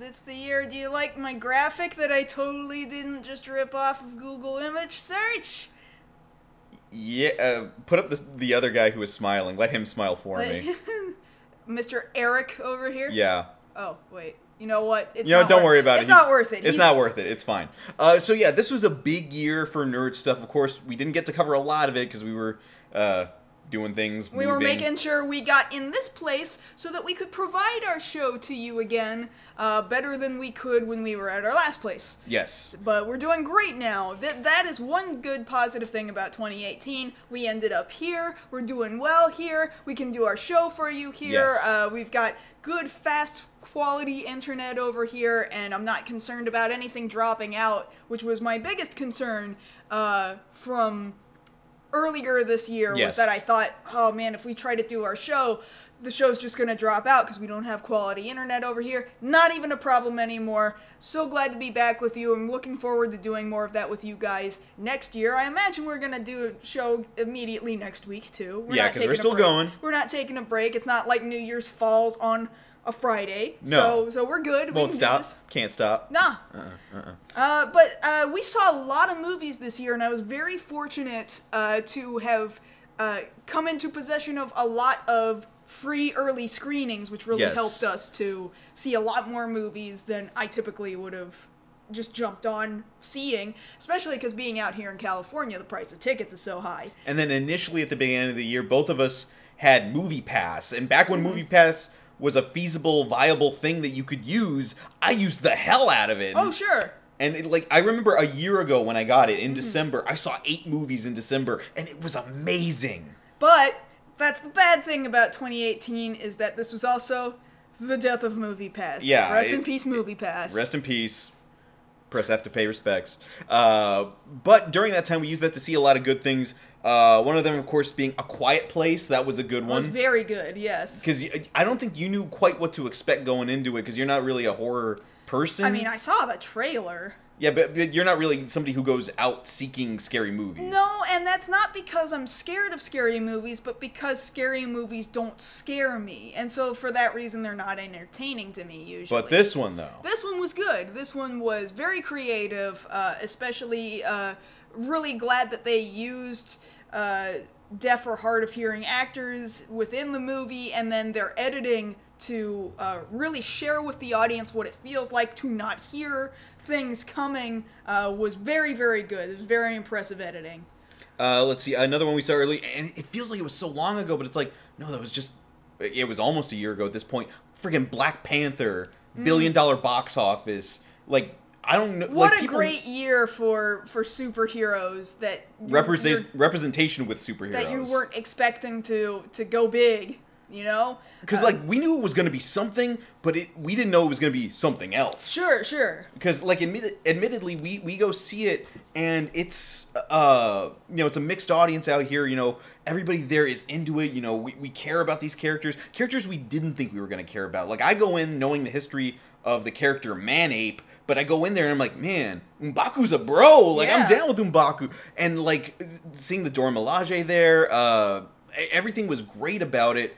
It's it's the year. Do you like my graphic that I totally didn't just rip off of Google image search? Yeah, put up the other guy who was smiling. Let him smile for me. Mr. Eric over here? Yeah. Oh, wait. You know what? It's don't worry about it. It's not worth it. It's not worth it. It's fine. So yeah, this was a big year for nerd stuff. Of course, we didn't get to cover a lot of it because we were doing things. We were making sure we got in this place so that we could provide our show to you again better than we could when we were at our last place. Yes. But we're doing great now. That is one good positive thing about 2018. We ended up here. We're doing well here. We can do our show for you here. Yes. We've got good, fast quality internet over here, and I'm not concerned about anything dropping out, which was my biggest concern from earlier this year. Yes. Was that I thought, oh man, if we try to do our show, the show's just going to drop out because we don't have quality internet over here. Not even a problem anymore. So glad to be back with you. I'm looking forward to doing more of that with you guys next year. I imagine we're going to do a show immediately next week, too. Yeah, because we're still going. We're not taking a break. It's not like New Year's falls on a Friday. No. So we're good. Won't stop. Can't stop. Nah. But we saw a lot of movies this year, and I was very fortunate to have come into possession of a lot of free early screenings, which really helped us to see a lot more movies than I typically would have just jumped on seeing, especially because being out here in California, the price of tickets is so high. And then initially at the beginning of the year, both of us had Movie Pass, and back when Movie Pass was a feasible, viable thing that you could use, I used the hell out of it. Oh, sure. And I remember a year ago when I got it in December, I saw 8 movies in December, and it was amazing. But that's the bad thing about 2018 is that this was also the death of Movie Pass. Yeah. Rest in peace, Movie Pass. Rest in peace. Press F to pay respects. But during that time, we used that to see a lot of good things. One of them, of course, being A Quiet Place. That was a good one. It was very good, yes. Because I don't think you knew quite what to expect going into it, because you're not really a horror person. I mean, I saw the trailer. Yeah, but you're not really somebody who goes out seeking scary movies. No, and that's not because I'm scared of scary movies, but because scary movies don't scare me. And so for that reason, they're not entertaining to me, usually. But this one, though. This one was good. This one was very creative, especially really glad that they used deaf or hard of hearing actors within the movie, and then their editing to really share with the audience what it feels like to not hear things coming was very, very good. It was very impressive editing. Let's see, another one we saw early, and it feels like it was so long ago, but it's like, no, that was just, it was almost a year ago at this point. Friggin' Black Panther, $1 billion box office, like, I don't know. What like, a great year for superheroes that representation with superheroes that you weren't expecting to go big, you know? Because like we knew it was going to be something, but we didn't know it was going to be something else. Sure. Because like admittedly, we go see it, and it's it's a mixed audience out here. You know, everybody there is into it. You know, we care about these characters we didn't think we were going to care about. Like I go in knowing the history of the character Man-Ape, but I go in there and I'm like, man, M'Baku's a bro. Like, I'm down with M'Baku. And, like, seeing the Dora Milaje there, everything was great about it.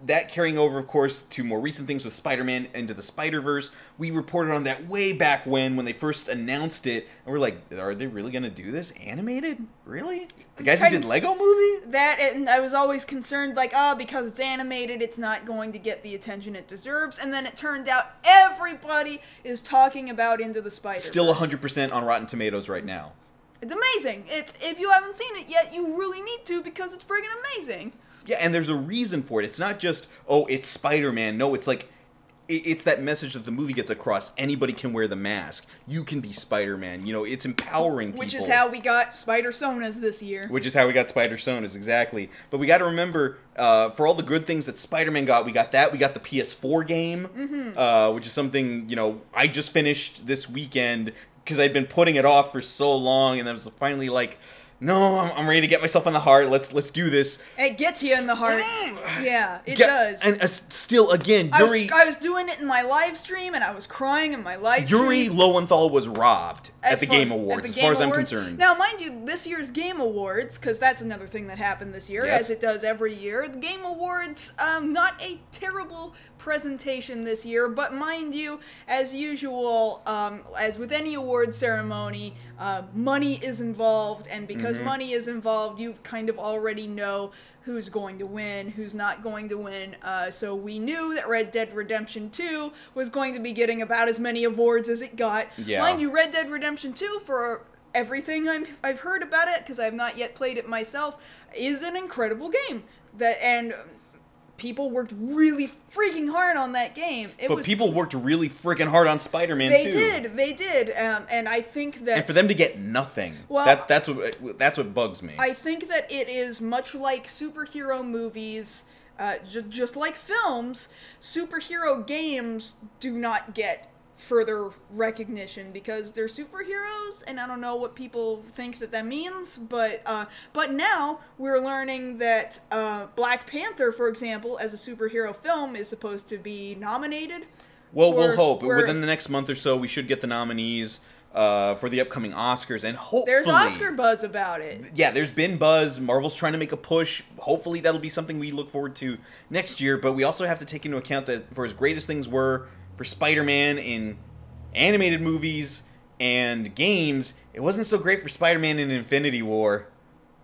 That carrying over, of course, to more recent things with Spider-Man Into the Spider-Verse. We reported on that way back when they first announced it. And we're like, are they really going to do this animated? Really? The guys who did Lego Movie? That, and I was always concerned, like, because it's animated, it's not going to get the attention it deserves. And then it turned out everybody is talking about Into the Spider-Verse. Still 100% on Rotten Tomatoes right now. It's amazing. If you haven't seen it yet, you really need to because it's friggin' amazing. Yeah, and there's a reason for it. It's not just, oh, it's Spider-Man. No, it's like, it's that message that the movie gets across. Anybody can wear the mask. You can be Spider-Man. You know, it's empowering people. Which is how we got Spider-Sonas this year. Which is how we got Spider-Sonas, exactly. But we got to remember, for all the good things that Spider-Man got, we got that. We got the PS4 game, which is something, you know, I just finished this weekend because I'd been putting it off for so long, and I was finally like, no, I'm ready to get myself in the heart. Let's do this. It gets you in the heart. Yeah, it does. And still, again, Yuri... I was doing it in my live stream, and I was crying in my live stream. Yuri Lowenthal was robbed at the Game Awards, as far as I'm concerned. Now, mind you, this year's Game Awards, because that's another thing that happened this year, as it does every year, the Game Awards, not a terrible presentation this year, but mind you, as usual, as with any award ceremony, money is involved, and because money is involved, you kind of already know who's going to win, who's not going to win. So we knew that Red Dead Redemption 2 was going to be getting about as many awards as it got. Yeah. Mind you, Red Dead Redemption 2, for everything I've heard about it, because I've not yet played it myself, is an incredible game. And people worked really freaking hard on that game. People worked really freaking hard on Spider-Man too. They did, and I think that... And for them to get nothing, well, that's what bugs me. I think that it is much like superhero movies, just like films, superhero games do not get further recognition because they're superheroes, and I don't know what people think that means, but now we're learning that Black Panther, for example, as a superhero film, is supposed to be nominated. Well, we'll hope. Within the next month or so, we should get the nominees for the upcoming Oscars, and hopefully... There's Oscar buzz about it. Yeah, there's been buzz. Marvel's trying to make a push. Hopefully that'll be something we look forward to next year, but we also have to take into account that for as great as things were for Spider-Man in animated movies and games, it wasn't so great for Spider-Man in Infinity War.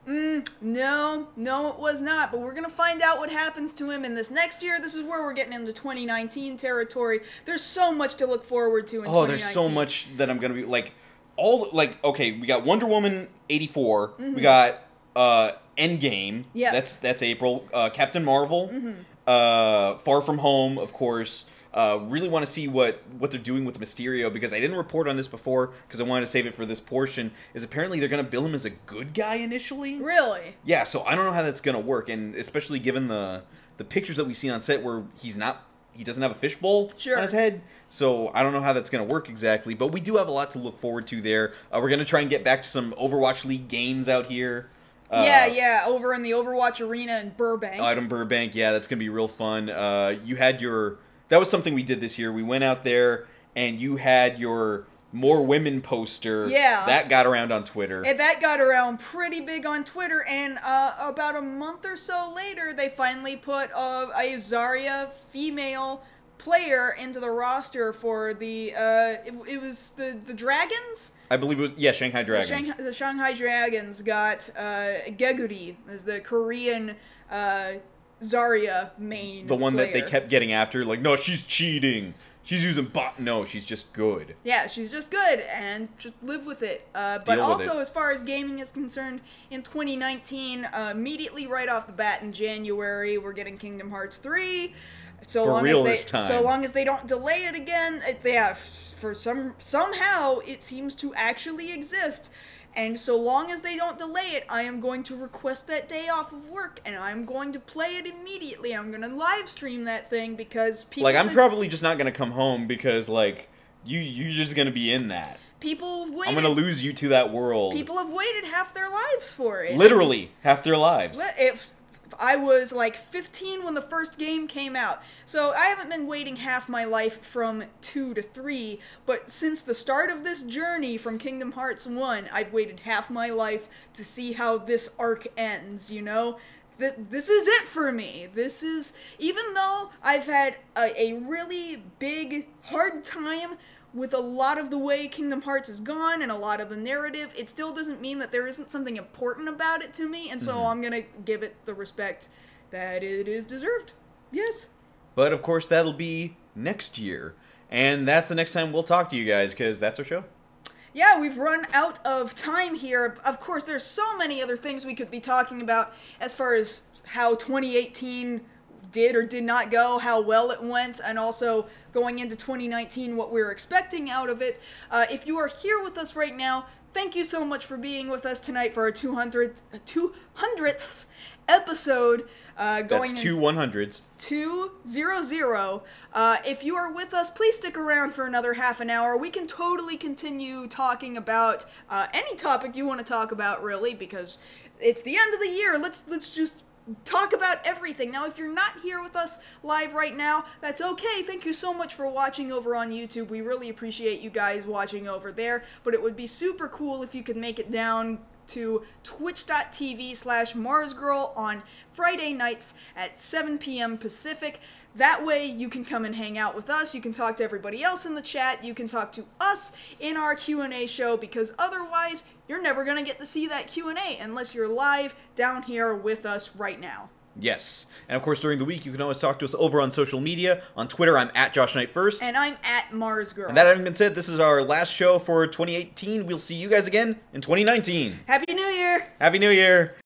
No, it was not, but we're gonna find out what happens to him in this next year. This is where we're getting into 2019 territory. There's so much to look forward to in 2019. There's so much that I'm gonna be, okay, we got Wonder Woman 84, we got Endgame, yes. that's April, Captain Marvel, Far From Home, of course. Really want to see what they're doing with Mysterio, because I didn't report on this before because I wanted to save it for this portion, is apparently they're going to bill him as a good guy initially. Really? Yeah, so I don't know how that's going to work, and especially given the pictures that we've seen on set where he doesn't have a fishbowl on his head, so I don't know how that's going to work exactly, but we do have a lot to look forward to there. We're going to try and get back to some Overwatch League games out here. Over in the Overwatch Arena in Burbank. Burbank, yeah, that's going to be real fun. That was something we did this year. We went out there, and you had your More Women poster. Yeah. That got around on Twitter. And that got around pretty big on Twitter, and about a month or so later, they finally put a Zarya female player into the roster for the, it was the Dragons? I believe it was, Shanghai Dragons. The Shanghai Dragons got Geguri, as the Korean Zarya main The one player. that they kept getting after, like, no, she's cheating. She's using bot. No, she's just good. Yeah, she's just good, and just live with it. But also, as far as gaming is concerned, in 2019, immediately right off the bat in January, we're getting Kingdom Hearts 3. So long as they don't delay it again, somehow it seems to actually exist. And so long as they don't delay it, I am going to request that day off of work, and I'm going to play it immediately. I'm going to live stream that thing because people... I'm probably just not going to come home because, you're just going to be in that. People have waited... I'm going to lose you to that world. People have waited half their lives for it. Literally, half their lives. If I was 15 when the first game came out. So I haven't been waiting half my life from 2 to 3, but since the start of this journey from Kingdom Hearts 1, I've waited half my life to see how this arc ends, you know? This is it for me. This is, even though I've had a really big, hard time with a lot of the way Kingdom Hearts is gone and a lot of the narrative, it still doesn't mean that there isn't something important about it to me, and so I'm gonna give it the respect that it is deserved. Yes. But, of course, that'll be next year. And that's the next time we'll talk to you guys, because that's our show. Yeah, we've run out of time here. Of course, there's so many other things we could be talking about as far as how 2018 did or did not go, how well it went, and also going into 2019, what we're expecting out of it. If you are here with us right now, thank you so much for being with us tonight for our 200th episode. That's 2 100s. 200. If you are with us, please stick around for another half an hour. We can totally continue talking about any topic you want to talk about, really, because it's the end of the year. Let's just talk about everything. Now, if you're not here with us live right now, that's okay. Thank you so much for watching over on YouTube. We really appreciate you guys watching over there, but it would be super cool if you could make it down to twitch.tv/MarsGirl on Friday nights at 7 p.m. Pacific. That way you can come and hang out with us, you can talk to everybody else in the chat, you can talk to us in our Q&A show, because otherwise you're never going to get to see that Q&A unless you're live down here with us right now. Yes. And of course, during the week, you can always talk to us over on social media. On Twitter, I'm at JoshKnight1st. And I'm at MarsGirl. And that having been said, this is our last show for 2018. We'll see you guys again in 2019. Happy New Year! Happy New Year!